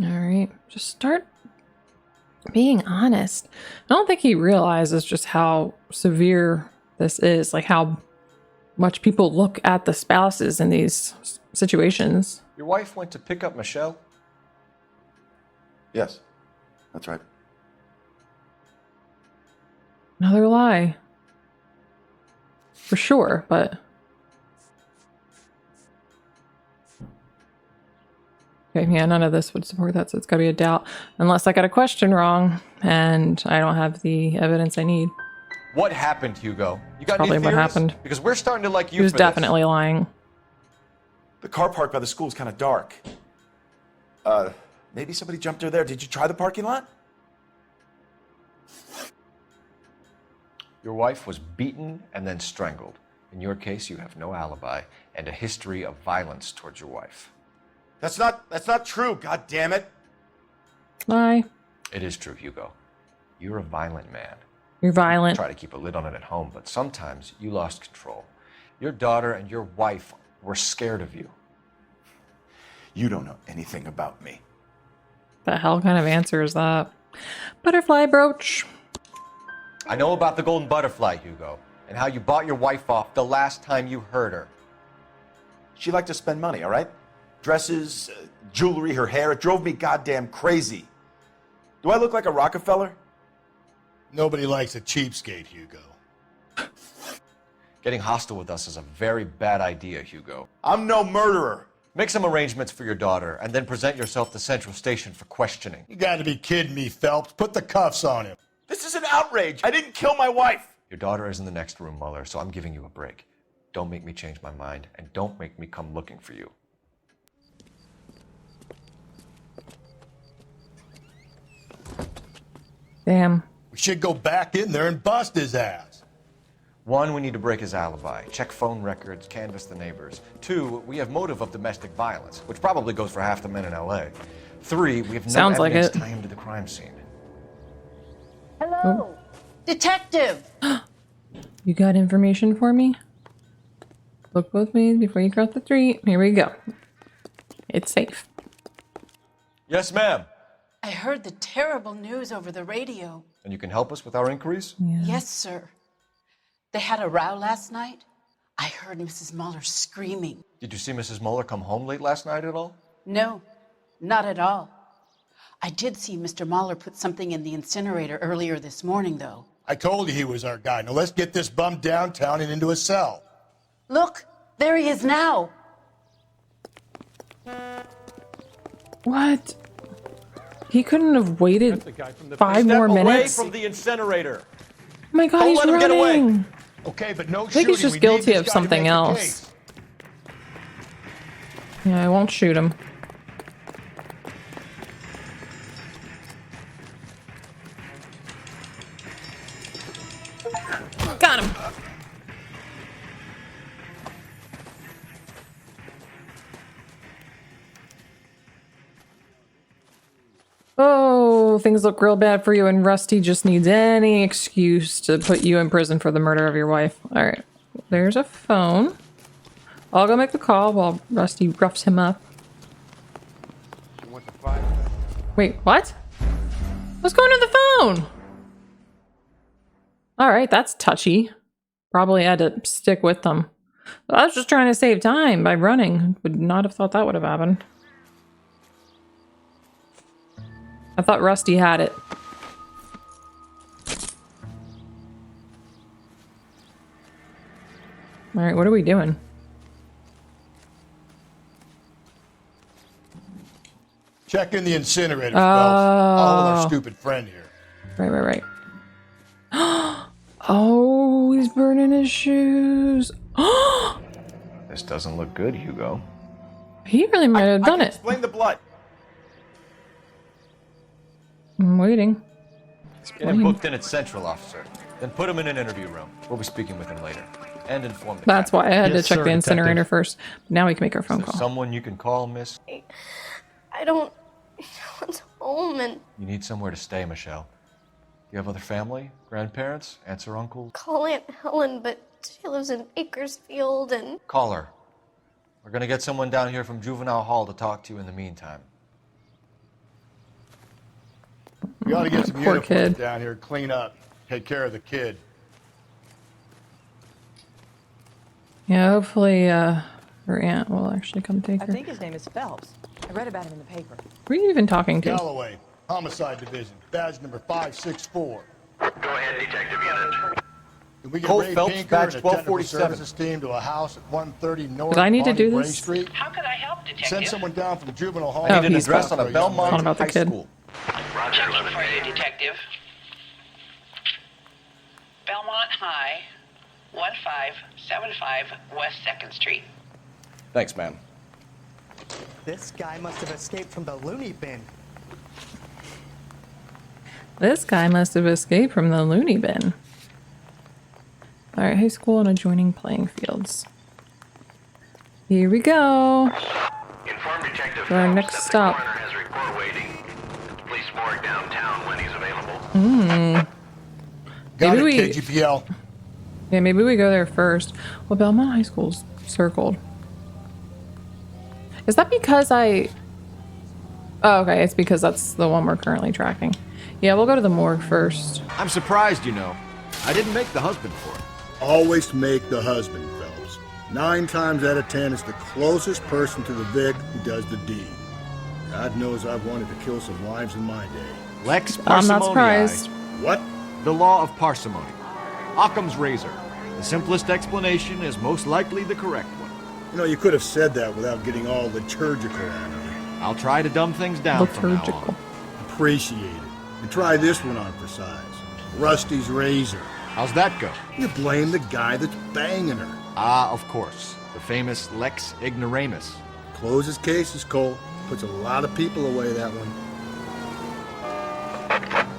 All right, just start being honest. I don't think he realizes just how severe this is, like how much people look at the spouses in these situations. Your wife went to pick up Michelle? Yes, that's right. Another lie. For sure, but... Okay, yeah, none of this would support that, so it's gotta be a doubt. Unless I got a question wrong, and I don't have the evidence I need. What happened, Hugo? You got Probably any what theories? happened. Because we're starting to like you He was for definitely lying. The car park by the school is kind of dark. Maybe somebody jumped her there. Did you try the parking lot? Your wife was beaten and then strangled. In your case, you have no alibi and a history of violence towards your wife. That's not true, god damn it. Lie. It is true, Hugo. You're a violent man. You're violent. Try to keep a lid on it at home, but sometimes you lost control. Your daughter and your wife were scared of you. You don't know anything about me. The hell kind of answer is that? Butterfly brooch. I know about the golden butterfly, Hugo, and how you bought your wife off the last time you heard her. She liked to spend money, all right? Dresses, jewelry, her hair. It drove me goddamn crazy. Do I look like a Rockefeller? Nobody likes a cheapskate, Hugo. Getting hostile with us is a very bad idea, Hugo. I'm no murderer. Make some arrangements for your daughter, and then present yourself to Central Station for questioning. You gotta be kidding me, Phelps. Put the cuffs on him. This is an outrage. I didn't kill my wife. Your daughter is in the next room, Mueller, so I'm giving you a break. Don't make me change my mind, and don't make me come looking for you. Damn. We should go back in there and bust his ass. 1, we need to break his alibi. Check phone records, canvass the neighbors. 2, we have motive of domestic violence, which probably goes for half the men in L.A. 3, we have no evidence tying him to the crime scene. Hello, detective. You got information for me? Look both ways before you cross the street. Here we go. It's safe. Yes, ma'am. I heard the terrible news over the radio. And you can help us with our inquiries? Yeah. Yes, sir. They had a row last night. I heard Mrs. Mueller screaming. Did you see Mrs. Mueller come home late last night at all? No, not at all. I did see Mr. Mueller put something in the incinerator earlier this morning, though. I told you he was our guy. Now let's get this bum downtown and into a cell. Look, there he is now. What? He couldn't have waited 5 more minutes? Away from the incinerator. Oh my god, he's running. Get away. Okay, but no I think he's just guilty of something else. Yeah, I won't shoot him. Got him. Oh, things look real bad for you, and Rusty just needs any excuse to put you in prison for the murder of your wife. All right, there's a phone. I'll go make the call while Rusty roughs him up. Wait, what? What's going on the phone? All right, that's touchy. Probably had to stick with them. I was just trying to save time by running. Would not have thought that would have happened. I thought Rusty had it. All right, what are we doing? Check in the incinerator, Phelps. All of our stupid friend here. Right. Oh, he's burning his shoes. This doesn't look good, Hugo. He really might have done it. Explain the blood. I'm waiting. Get him booked in at Central, officer. Then put him in an interview room. We'll be speaking with him later. and inform the That's why I had to Yes, check sir, the incinerator detective. first. Now we can make our phone Is there call. someone you can call, miss? I don't. No one's home, and You need somewhere to stay, Michelle. Do you have other family? Grandparents? Aunts or uncles? call Aunt Helen, but she lives in Bakersfield, and Call her. We're gonna get someone down here from Juvenile Hall to talk to you in the meantime. We ought to get some Poor uniforms kid. down here, clean up, take care of the kid. Yeah, hopefully her aunt will actually come take I her. think his name is Phelps. I read about him in the paper. Who are you even talking to? Galloway, Homicide Division, badge number 564. Go ahead, Detective Unit. Can we get Cole Ray Phelps, Pinker badge and a technical 1247. services team to a house at 130 North Did I need to Bonnie do Bray this? Street? How could I help, Detective? Send someone down from Juvenile Hall. Oh, I need an he's address on for a young Belmont Talking about the High kid. School. Checking for you, Detective. Belmont High, 1575 West 2nd Street. Thanks, ma'am. This guy must have escaped from the loony bin. This guy must have escaped from the loony bin. Alright, high school and adjoining playing fields. Here we go. Inform Detective For our Phelps next that stop. the coroner has report waiting at the police morgue downtown when he's available. Got Maybe it, KGPL. Yeah, maybe we go there first. Well, Belmont High School's circled. Is that because I... Oh, okay, it's because that's the one we're currently tracking. Yeah, we'll go to the morgue first. I'm surprised, you know. I didn't make the husband for it. Always make the husband, Phelps. 9 times out of 10, it's the closest person to the Vic who does the deed. God knows I've wanted to kill some wives in my day. Lex I'm not parsimoniae. surprised. What? The law of parsimony. Occam's razor. The simplest explanation is most likely the correct one. You know, you could have said that without getting all liturgical on me. I'll try to dumb things down from now Liturgical. on. Appreciate it. And try this one on for size. Rusty's razor. How's that go? You blame the guy that's banging her. Ah, of course. The famous Lex ignoramus. Closes cases, Cole. Puts a lot of people away, that one.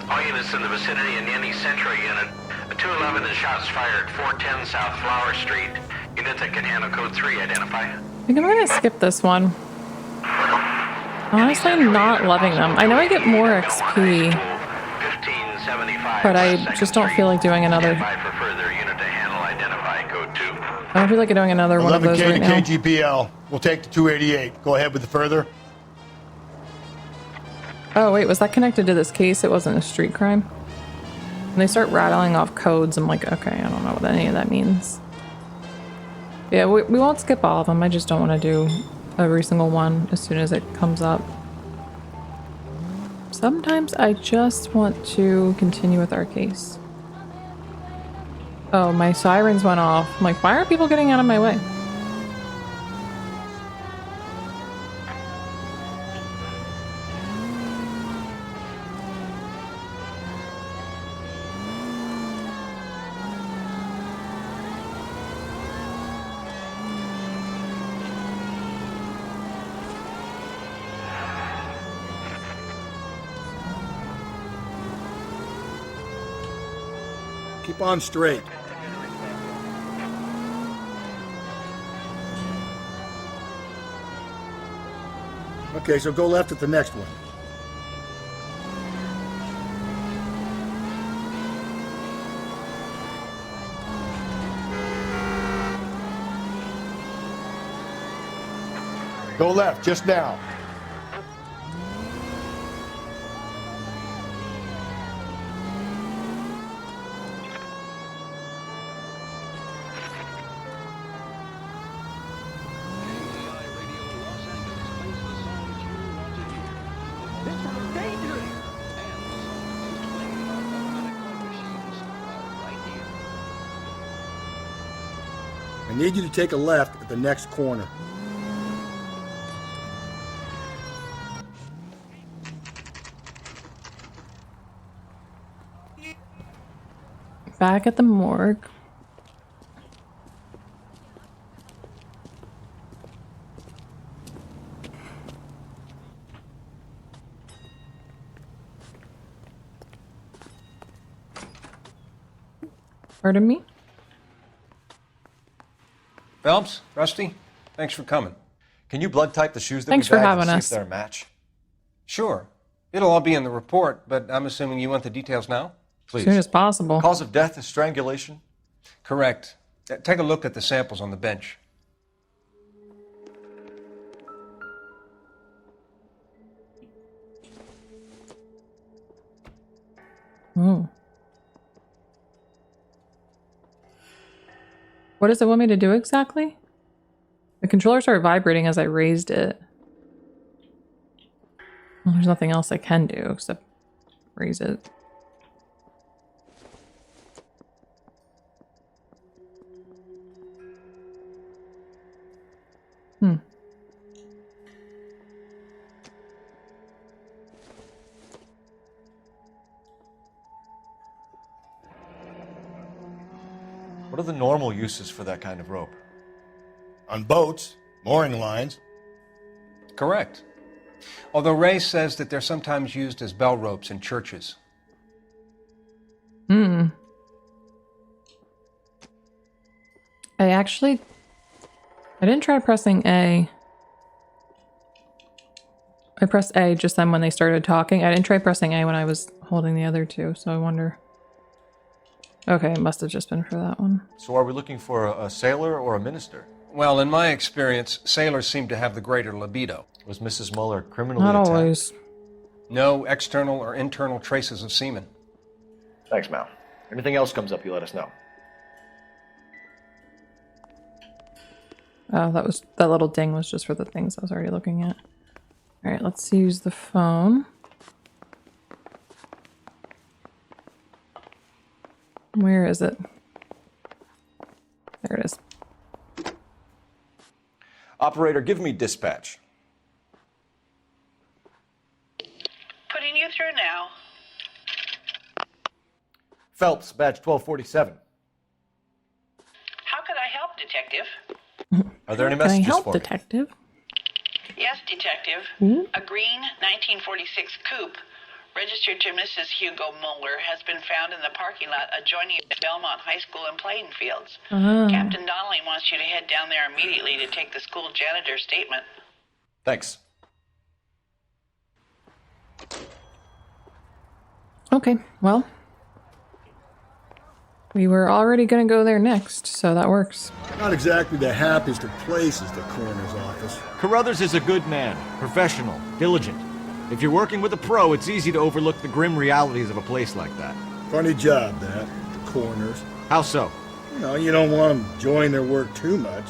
All units in the vicinity in any Central unit. A 211 and shots fired at 410 South Flower Street. Units that can handle code 3 identify. I think I'm gonna skip this one. Honestly, I'm not loving them. I know I get more XP, 1575 but I Second just don't feel like doing another... Standby for further unit to handle identify code 2. I don't feel like doing another one of those 11K right now. to KGPL. We'll take the 288. Go ahead with the further. Oh, wait, was that connected to this case? It wasn't a street crime? When they start rattling off codes, I'm like, okay, I don't know what any of that means. Yeah, we won't skip all of them. I just don't want to do every single one as soon as it comes up. Sometimes I just want to continue with our case. Oh, my sirens went off. I'm like, why are people getting out of my way? Keep on straight. Okay, so go left at the next one. Go left, just now. I need you to take a left at the next corner. Back at the morgue. Pardon me? Phelps, Rusty, thanks for coming. Can you blood type the shoes that Thanks we for bagged having and us. see if they're a match? Sure. It'll all be in the report, but I'm assuming you want the details now? Please. As soon as possible. Cause of death is strangulation? Correct. Take a look at the samples on the bench. Oh. What does it want me to do exactly? The controller started vibrating as I raised it. Well, there's nothing else I can do except raise it. What are the normal uses for that kind of rope? On boats, mooring lines. Correct. Although Ray says that they're sometimes used as bell ropes in churches. I didn't try pressing A. I pressed A just then when they started talking. I didn't try pressing A when I was holding the other two, so I wonder. Okay, it must have just been for that one. So are we looking for a sailor or a minister? Well, in my experience, sailors seem to have the greater libido. Was Mrs. Mueller criminally Not attacked? always. No external or internal traces of semen. Thanks, Mal. Anything else comes up, you let us know. Oh, that little ding was just for the things I was already looking at. All right, let's use the phone. Where is it? There it is. Operator, give me dispatch. Putting you through now. Phelps, badge 1247. How could I help, Detective? Are there any Can I messages help, for me? Detective? Yes, Detective. A green 1946 coupe registered to Mrs. Hugo Mueller has been found in the parking lot adjoining Belmont High School and playing fields. Captain Donnelly wants you to head down there immediately to take the school janitor's statement. Thanks. Okay, well. We were already going to go there next, so that works. Not exactly the happiest of places, the coroner's office. Carruthers is a good man, professional, diligent. If you're working with a pro, it's easy to overlook the grim realities of a place like that. Funny job, that. The coroner's. How so? You don't want them enjoying their work too much.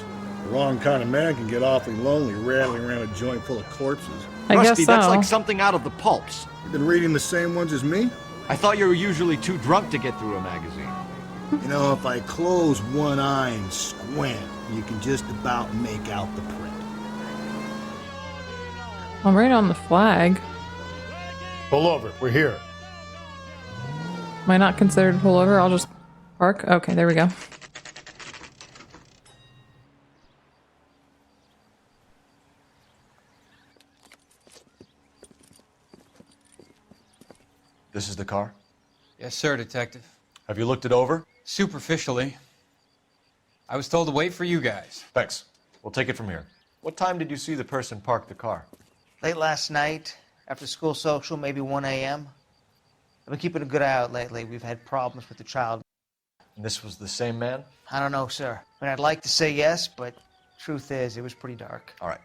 The wrong kind of man can get awfully lonely rattling around a joint full of corpses. I guess Rusty, so. that's like something out of the pulps. You've been reading the same ones as me? I thought you were usually too drunk to get through a magazine. If I close one eye and squint, you can just about make out the print. I'm right on the flag. Pull over. We're here. Am I not considered pull over? I'll just park. Okay, there we go. This is the car? Yes, sir, Detective. Have you looked it over? Superficially. I was told to wait for you guys. Thanks. We'll take it from here. What time did you see the person park the car? Late last night, after school social, maybe 1 a.m. I've been keeping a good eye out lately. We've had problems with the child. And this was the same man? I don't know, sir. I mean, I'd like to say yes, but truth is, it was pretty dark. All right.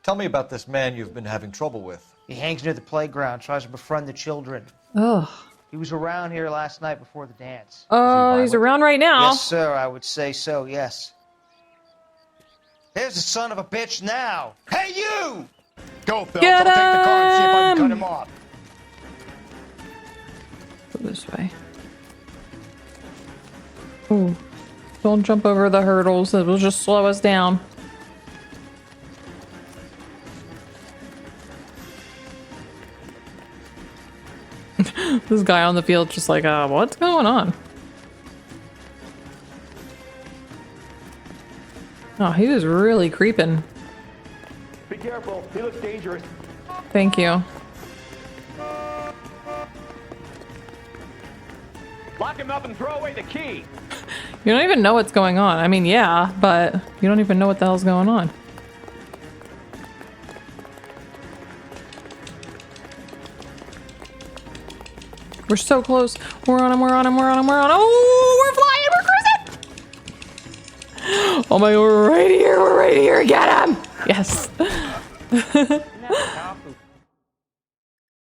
Tell me about this man you've been having trouble with. He hangs near the playground, tries to befriend the children. Ugh. He was around here last night before the dance. Oh, he's around right now. Yes, sir, I would say so, yes. There's the son of a bitch now. Hey, you! Go, Phelps. Get I'll take the car and see if I can cut him! him off. Go this way. Ooh. Don't jump over the hurdles. It will just slow us down. This guy on the field just like, what's going on? Oh, he was really creeping. Be careful. He looks dangerous. Thank you. Lock him up and throw away the key. You don't even know what's going on. I mean, yeah, but you don't even know what the hell's going on. We're so close. We're on him, we're on him, we're on him, we're on him. Oh, we're flying, we're cruising! Oh my god, we're right here, we're right here. Get him! Yes.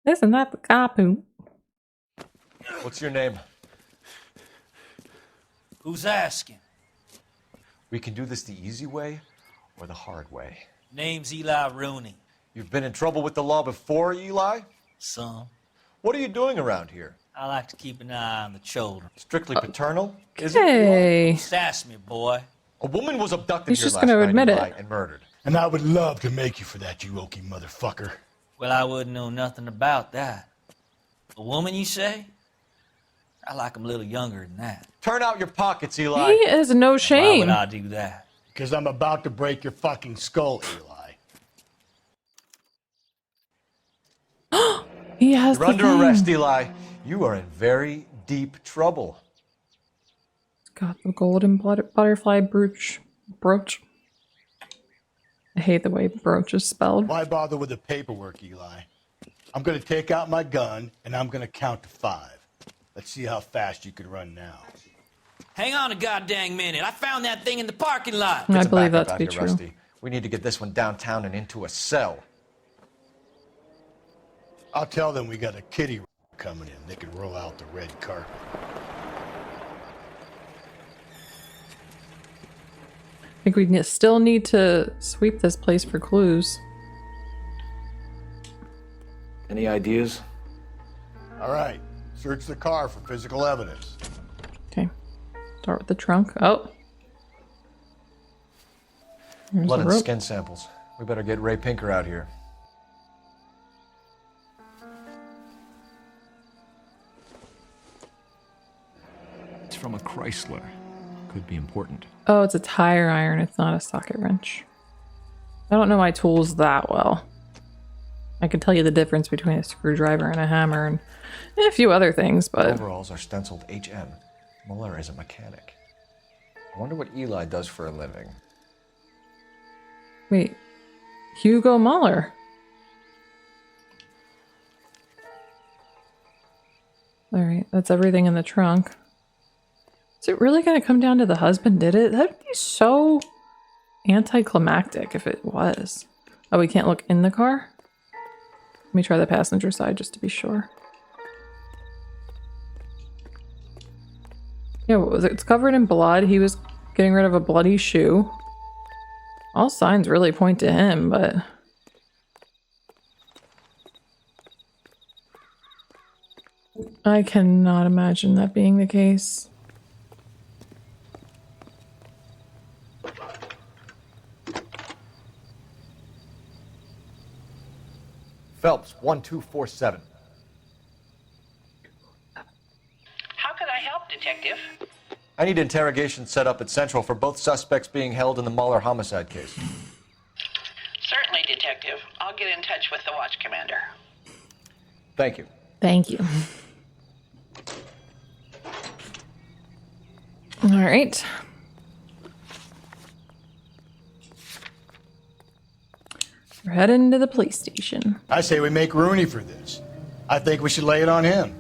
Isn't that the kapu? What's your name? Who's asking? We can do this the easy way or the hard way. Name's Eli Rooney. You've been in trouble with the law before, Eli? Some. What are you doing around here? I like to keep an eye on the children. Strictly paternal? Is Hey. it? Sass me, boy. A woman was abducted He's here just last gonna night, admit Eli, it. and murdered. And I would love to make you for that, you oaky motherfucker. Well, I wouldn't know nothing about that. A woman, you say? I like 'em a little younger than that. Turn out your pockets, Eli. He has no Why shame. would I do that? Because I'm about to break your fucking skull, Eli. He has You're the under thing. arrest, Eli. You are in very deep trouble. Got the golden butterfly brooch. I hate the way brooch is spelled. Why bother with the paperwork, Eli? I'm going to take out my gun, and I'm going to count to 5. Let's see how fast you can run now. Hang on a goddamn minute. I found that thing in the parking lot. I Get some believe backup that to out be here, true. Rusty. We need to get this one downtown and into a cell. I'll tell them we got a kitty coming in. They can roll out the red carpet. I think we still need to sweep this place for clues. Any ideas? All right. Search the car for physical evidence. Okay. Start with the trunk. Oh. There's Blood the and rope. skin samples. We better get Ray Pinker out here. It's from a Chrysler. Could be important. Oh, it's a tire iron. It's not a socket wrench. I don't know my tools that well. I can tell you the difference between a screwdriver and a hammer and a few other things, but... Overalls are stenciled HM. Mueller is a mechanic. I wonder what Eli does for a living. Wait. Hugo Mueller. Alright, that's everything in the trunk. Is it really going to come down to the husband did it? That would be so anticlimactic if it was. Oh, we can't look in the car? Let me try the passenger side just to be sure. Yeah, what was it? It's covered in blood. He was getting rid of a bloody shoe. All signs really point to him, but... I cannot imagine that being the case. Phelps, 1247. How could I help, Detective? I need interrogation set up at Central for both suspects being held in the Mueller homicide case. Certainly, Detective. I'll get in touch with the watch commander. Thank you. Thank you. All right. We're heading to the police station. I say we make Rooney for this. I think we should lay it on him.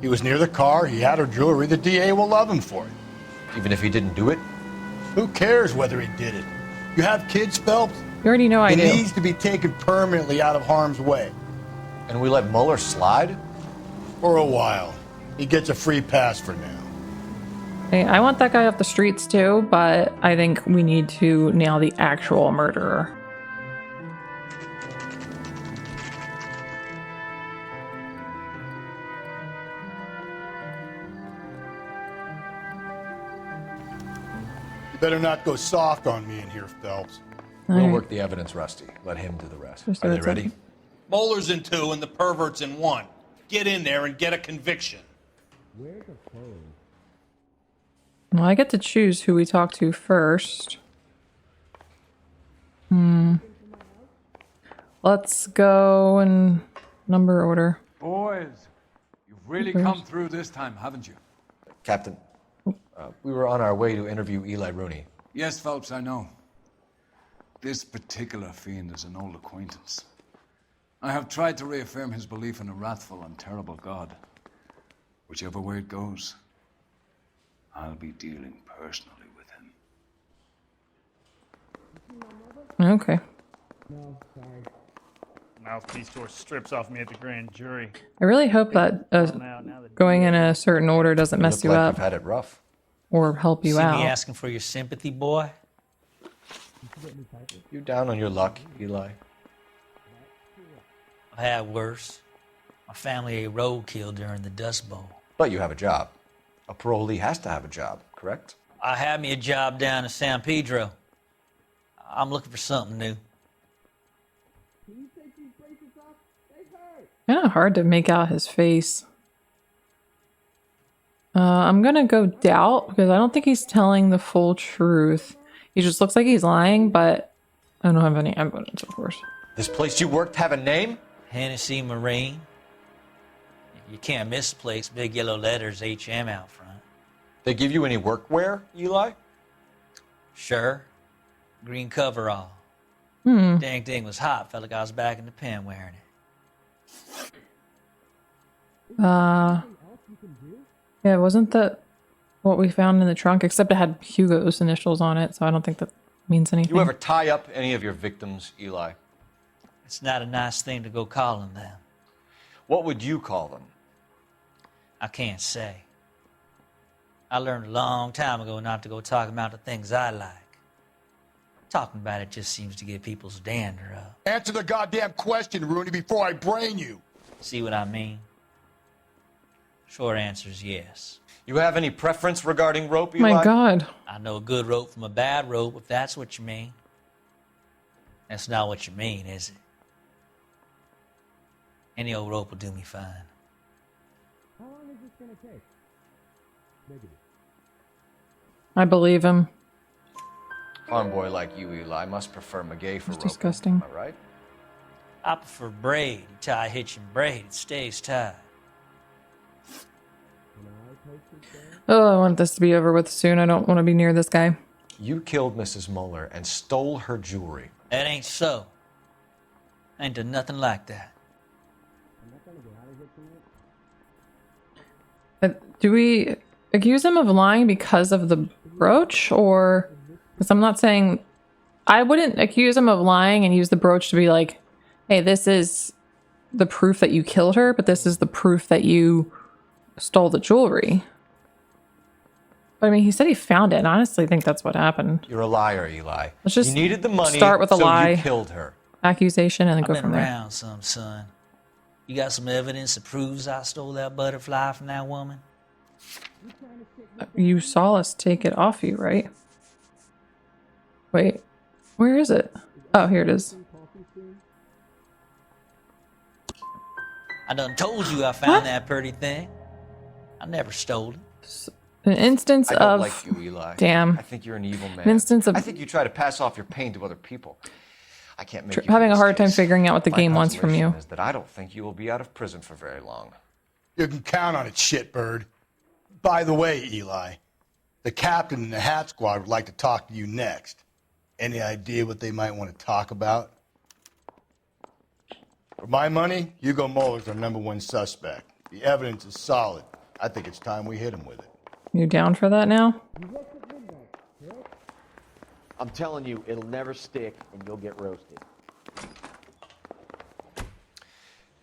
He was near the car. He had her jewelry. The DA will love him for it. Even if he didn't do it? Who cares whether he did it? You have kids, Phelps? You already know I do. He needs to be taken permanently out of harm's way. And we let Mueller slide? For a while. He gets a free pass for now. Hey, I want that guy off the streets too, but I think we need to nail the actual murderer. You better not go soft on me in here, Phelps. We'll work the evidence, Rusty. Let him do the rest. Are they ready? Mueller's in 2 and the pervert's in 1. Get in there and get a conviction. Where's the phone? Well, I get to choose who we talk to first. Let's go in number order. Boys, you've really Where's- come through this time, haven't you? Captain, We were on our way to interview Eli Rooney. Yes, Phelps, I know. This particular fiend is an old acquaintance. I have tried to reaffirm his belief in a wrathful and terrible God. Whichever way it goes, I'll be dealing personally with him. Okay. No, sorry. Mouthpiece tore strips off me at the grand jury. I really hope that going in a certain order doesn't mess you like up you've had it rough. or help you See out. me asking for your sympathy, boy? You down on your luck, Eli? I've had worse. My family ate roadkill during the Dust Bowl. But you have a job. A parolee has to have a job, correct? I had me a job down in San Pedro. I'm looking for something new. Kind of hard to make out his face. I'm gonna go doubt because I don't think he's telling the full truth. He just looks like he's lying, but I don't have any evidence, of course. This place you worked have a name? Hennessy Marine. You can't miss the place. Big yellow letters, HM out front. They give you any workwear, Eli? Sure. Green coverall. Hmm. Dang thing was hot. Felt like I was back in the pen wearing it. Yeah, wasn't that what we found in the trunk? Except it had Hugo's initials on it, so I don't think that means anything. You ever tie up any of your victims, Eli? It's not a nice thing to go calling them. What would you call them? I can't say. I learned a long time ago not to go talking about the things I like. Talking about it just seems to get people's dander up. Answer the goddamn question, Rooney, before I brain you. See what I mean? Short answer is yes. You have any preference regarding rope, Eli? My God. I know a good rope from a bad rope, if that's what you mean. That's not what you mean, is it? Any old rope will do me fine. How long is this gonna take? I believe him. Farm boy like you, Eli, must prefer McGay for It's rope. disgusting. Am I right? I prefer braid. You tie a hitch and braid, it stays tied. Oh, I want this to be over with soon. I don't want to be near this guy. You killed Mrs. Mueller and stole her jewelry. That ain't so. I ain't done nothing like that. Do we accuse him of lying because of the brooch, or because I'm not saying I wouldn't accuse him of lying and use the brooch to be like, hey, this is the proof that you killed her, but this is the proof that you stole the jewelry. But I mean, he said he found it, and I honestly think that's what happened. You're a liar, Eli. Let's just you needed the money, start with a so lie, you killed her. Accusation, and then go I've from been there. around some, son. You got some evidence that proves I stole that butterfly from that woman? You saw us take it off you, right? Wait, where is it? Oh, here it is. I done told you I found that pretty thing. I never stole it. An instance I don't of like you, Eli. damn. I think you're an evil man. An instance of I think you try to pass off your pain to other people. I can't make you having feel a hard this time case. figuring out what the My game wants from you. consolation is that I don't think you will be out of prison for very long. You can count on it, shitbird. By the way, Eli, the captain and the hat squad would like to talk to you next. Any idea what they might want to talk about? For my money, Hugo Mueller's our #1 suspect. The evidence is solid. I think it's time we hit him with it. You down for that now? I'm telling you, it'll never stick and you'll get roasted.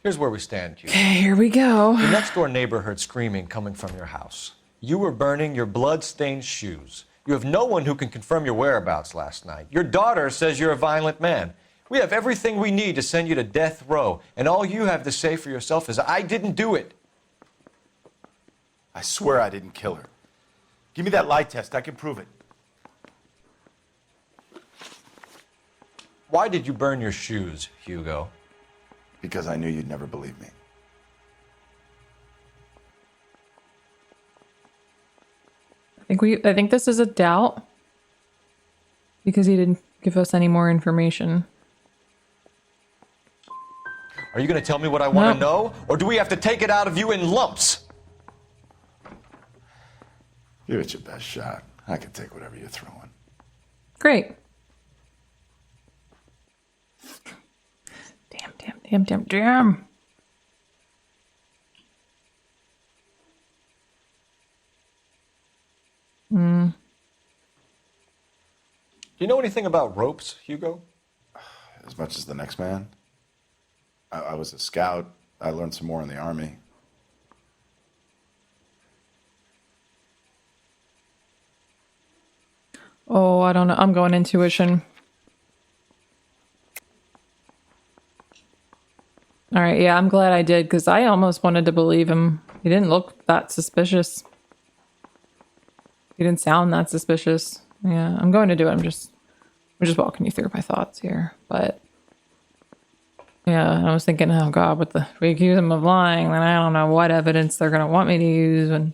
Here's where we stand, Q. Okay, here we go. Your next door neighbor heard screaming coming from your house. You were burning your blood-stained shoes. You have no one who can confirm your whereabouts last night. Your daughter says you're a violent man. We have everything we need to send you to death row, and all you have to say for yourself is, I didn't do it. I swear I didn't kill her. Give me that lie test. I can prove it. Why did you burn your shoes, Hugo? Because I knew you'd never believe me. I think this is a doubt because he didn't give us any more information. Are you going to tell me what I want to know, or do we have to take it out of you in lumps? Give it your best shot. I can take whatever you're throwing. Great. Damn. Do you know anything about ropes, Hugo? As much as the next man. I was a scout. I learned some more in the Army. Oh, I don't know. I'm going intuition. All right, yeah, I'm glad I did because I almost wanted to believe him. He didn't look that suspicious. He didn't sound that suspicious. Yeah, I'm going to do it. I'm just walking you through my thoughts here. But yeah, I was thinking, oh God, if we accuse him of lying, then I don't know what evidence they're going to want me to use. And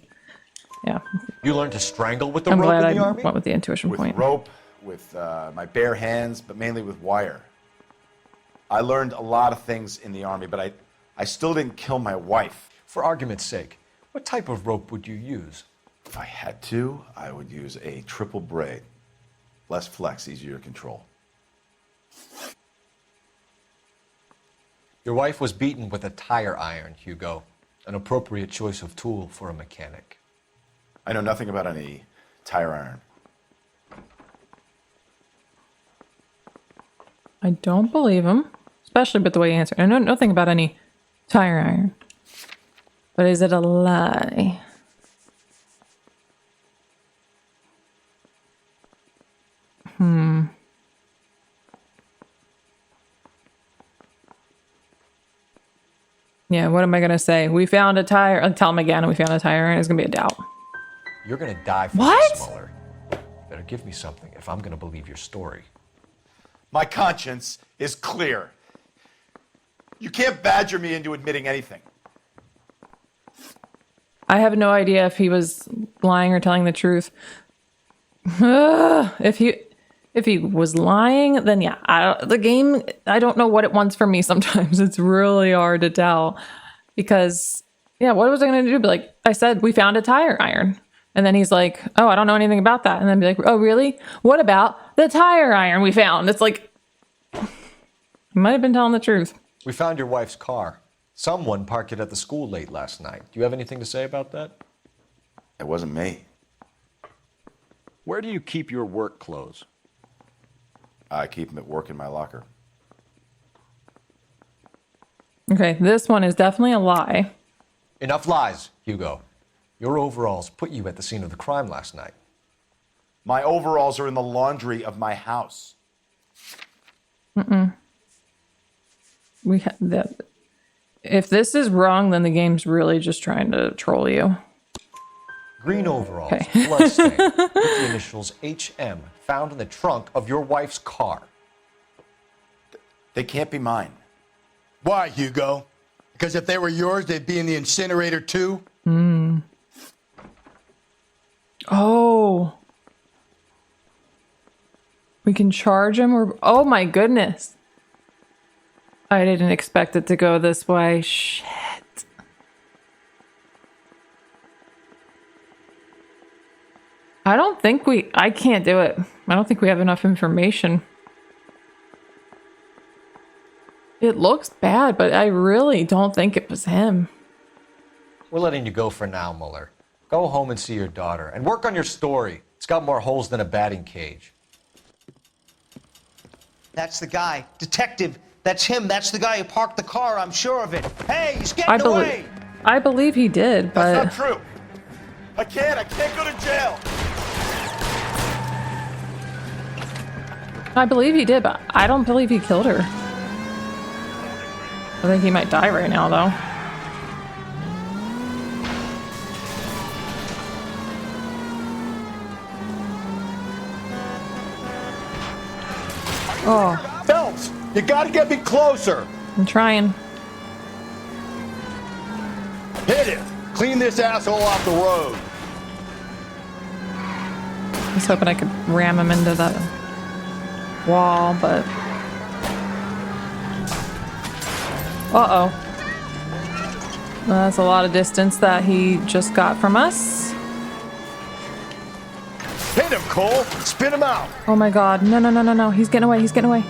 yeah. You learned to strangle with the I'm rope glad in the I Army? went with the intuition With point. rope, with my bare hands, but mainly with wire. I learned a lot of things in the Army, but I still didn't kill my wife. For argument's sake, what type of rope would you use? If I had to, I would use a triple braid. Less flex, easier to control. Your wife was beaten with a tire iron, Hugo. An appropriate choice of tool for a mechanic. I know nothing about any tire iron. I don't believe him, especially with the way he answered. I know nothing about any tire iron. But is it a lie? Yeah, what am I going to say? We found a tire. Tell him again, we found a tire iron. It's going to be a doubt. You're gonna die for What? this, Mueller. Better give me something if I'm gonna believe your story. My conscience is clear. You can't badger me into admitting anything. I have no idea if he was lying or telling the truth. If he was lying, then yeah, I don't know what it wants from me sometimes. It's really hard to tell because, yeah, what was I going to do? Be like, I said, we found a tire iron. And then he's like, oh, I don't know anything about that. And then be like, oh, really? What about the tire iron we found? It's like, he might have been telling the truth. We found your wife's car. Someone parked it at the school late last night. Do you have anything to say about that? It wasn't me. Where do you keep your work clothes? I keep them at work in my locker. Okay, this one is definitely a lie. Enough lies, Hugo. Your overalls put you at the scene of the crime last night. My overalls are in the laundry of my house. We have that. If this is wrong, then the game's really just trying to troll you. Green overalls, Okay. bloodstained, with the initials HM found in the trunk of your wife's car. They can't be mine. Why, Hugo? Because if they were yours, they'd be in the incinerator too? Oh. We can charge him or... Oh my goodness. I didn't expect it to go this way. Shit. I can't do it. I don't think we have enough information. It looks bad, but I really don't think it was him. We're letting you go for now, Mueller. Go home and see your daughter and work on your story. It's got more holes than a batting cage. That's the guy. Detective, that's him. That's the guy who parked the car. I'm sure of it. Hey, he's getting away. I believe he did, but... That's not true. I can't go to jail. I believe he did, but I don't believe he killed her. I think he might die right now, though. Oh. Phelps, you gotta get me closer. I'm trying. Hit it. Clean this asshole off the road. I was hoping I could ram him into that wall, but... Uh-oh. Well, that's a lot of distance that he just got from us. him, Cole. Spit him out. Oh my god. No. He's getting away. He's getting away.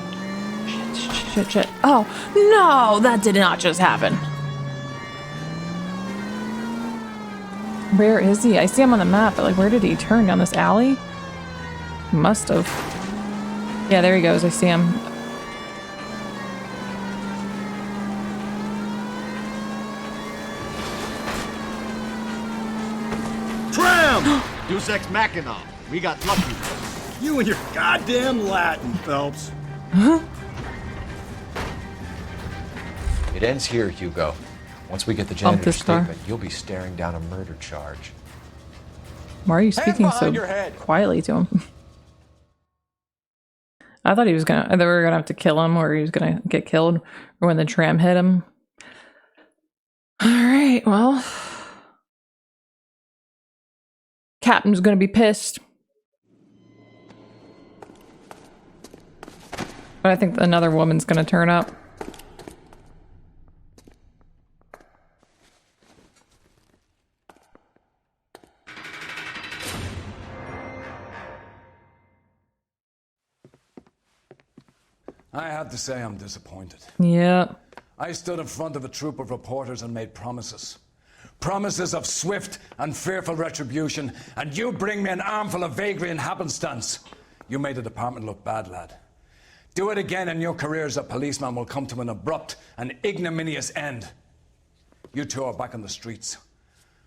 Shit. Oh, no. That did not just happen. Where is he? I see him on the map, but like, where did he turn? Down this alley? He must have. Yeah, there he goes. I see him. Tram! Deus Ex Machina. We got lucky. You and your goddamn Latin, Phelps. It ends here, Hugo. Once we get the Bump janitor's this car. statement, you'll be staring down a murder charge. Why are you Hands speaking behind so your head. quietly to him? I thought he was gonna. They were gonna have to kill him, or he was gonna get killed, or when the tram hit him. All right, well, Captain's gonna be pissed, but I think another woman's gonna turn up. I have to say I'm disappointed. Yeah. I stood in front of a troop of reporters and made promises. Promises of swift and fearful retribution, and you bring me an armful of vagary and happenstance. You made the department look bad, lad. Do it again and your career as a policeman will come to an abrupt and ignominious end. You two are back on the streets.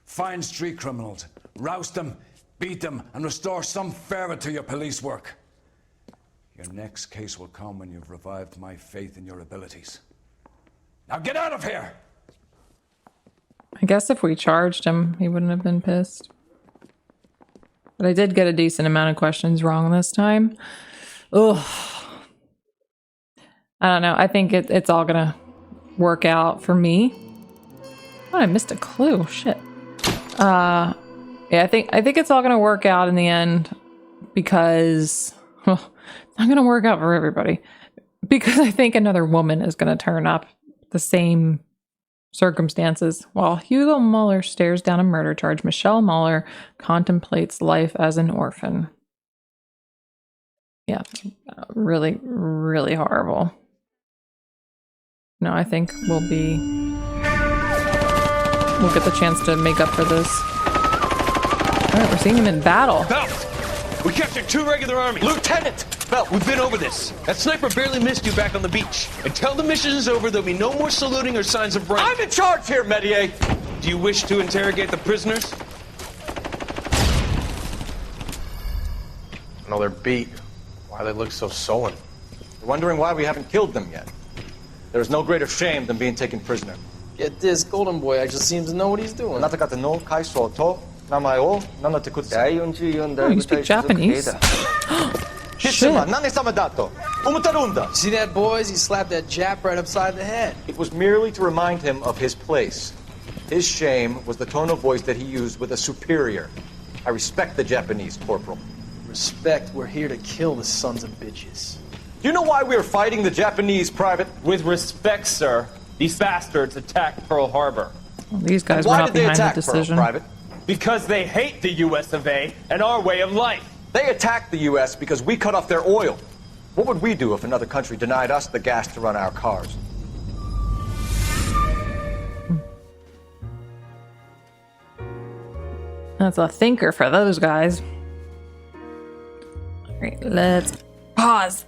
Find street criminals, roust them, beat them, and restore some fervor to your police work. Your next case will come when you've revived my faith in your abilities. Now get out of here! I guess if we charged him, he wouldn't have been pissed. But I did get a decent amount of questions wrong this time. Ugh. I don't know. I think it's all gonna work out for me. Oh, I missed a clue. Shit. Yeah, I think it's all gonna work out in the end because, well, it's not gonna work out for everybody. Because I think another woman is gonna turn up, the same circumstances. While Hugo Mueller stares down a murder charge, Michelle Mueller contemplates life as an orphan. Yeah, really, really horrible. No, I think we'll get the chance to make up for this. All right, we're seeing him in battle. Phelps, we captured 2 regular armies. Lieutenant! Phelps, we've been over this. That sniper barely missed you back on the beach. Until the mission is over, there'll be no more saluting or signs of rank. I'm in charge here, Medier! Do you wish to interrogate the prisoners? No, they're beat. Why they look so sullen? You're wondering why we haven't killed them yet. There is no greater shame than being taken prisoner. Get this, Golden Boy actually seems to know what he's doing. Oh, you speak Japanese? Shit. See that, boys? He slapped that Jap right upside the head. It was merely to remind him of his place. His shame was the tone of voice that he used with a superior. I respect the Japanese, Corporal. Respect, we're here to kill the sons of bitches. Do you know why we're fighting the Japanese, Private? With respect, sir, these bastards attacked Pearl Harbor. Well, these guys were not behind the decision. Pearl, Private? Because they hate the US of A and our way of life. They attacked the US because we cut off their oil. What would we do if another country denied us the gas to run our cars? That's a thinker for those guys. All right, let's pause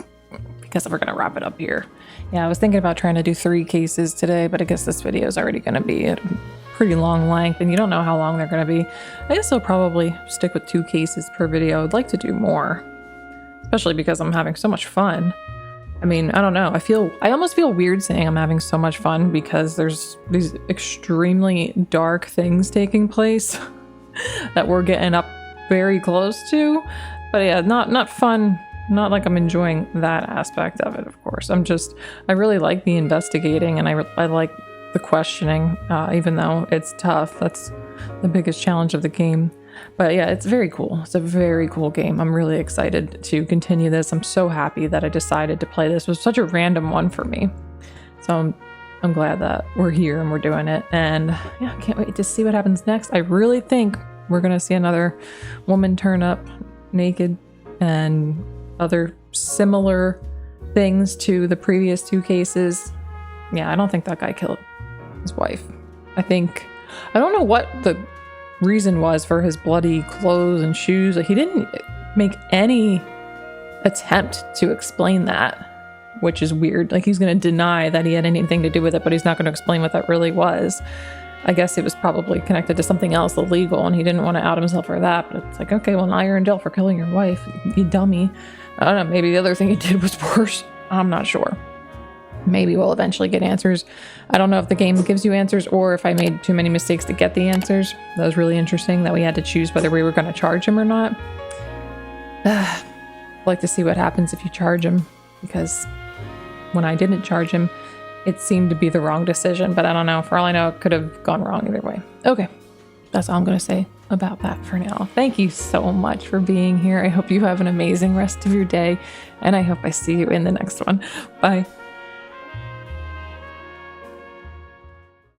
because we're gonna wrap it up here. Yeah, I was thinking about trying to do 3 cases today, but I guess this video is already gonna be at a pretty long length, and you don't know how long they're gonna be. I guess I'll probably stick with 2 cases per video. I'd like to do more, especially because I'm having so much fun. I mean, I don't know. I almost feel weird saying I'm having so much fun because there's these extremely dark things taking place that we're getting up very close to. But yeah, not fun. Not like I'm enjoying that aspect of it, of course. I really like the investigating, and I like the questioning, even though it's tough. That's the biggest challenge of the game. But yeah, it's very cool. It's a very cool game. I'm really excited to continue this. I'm so happy that I decided to play this. It was such a random one for me. So I'm glad that we're here and we're doing it. And yeah, I can't wait to see what happens next. I really think we're going to see another woman turn up. naked and other similar things to the previous 2 cases. Yeah, I don't think that guy killed his wife. I don't know what the reason was for his bloody clothes and shoes. Like, he didn't make any attempt to explain that, which is weird. Like, he's going to deny that he had anything to do with it, but he's not going to explain what that really was. I guess it was probably connected to something else illegal, and he didn't want to out himself for that. But it's like, okay, well, now you're in jail for killing your wife, you dummy. I don't know, maybe the other thing he did was worse. I'm not sure. Maybe we'll eventually get answers. I don't know if the game gives you answers or if I made too many mistakes to get the answers. That was really interesting that we had to choose whether we were going to charge him or not. I'd like to see what happens if you charge him, because when I didn't charge him, it seemed to be the wrong decision, but I don't know. For all I know, it could have gone wrong either way. Okay, that's all I'm going to say about that for now. Thank you so much for being here. I hope you have an amazing rest of your day, and I hope I see you in the next one. Bye.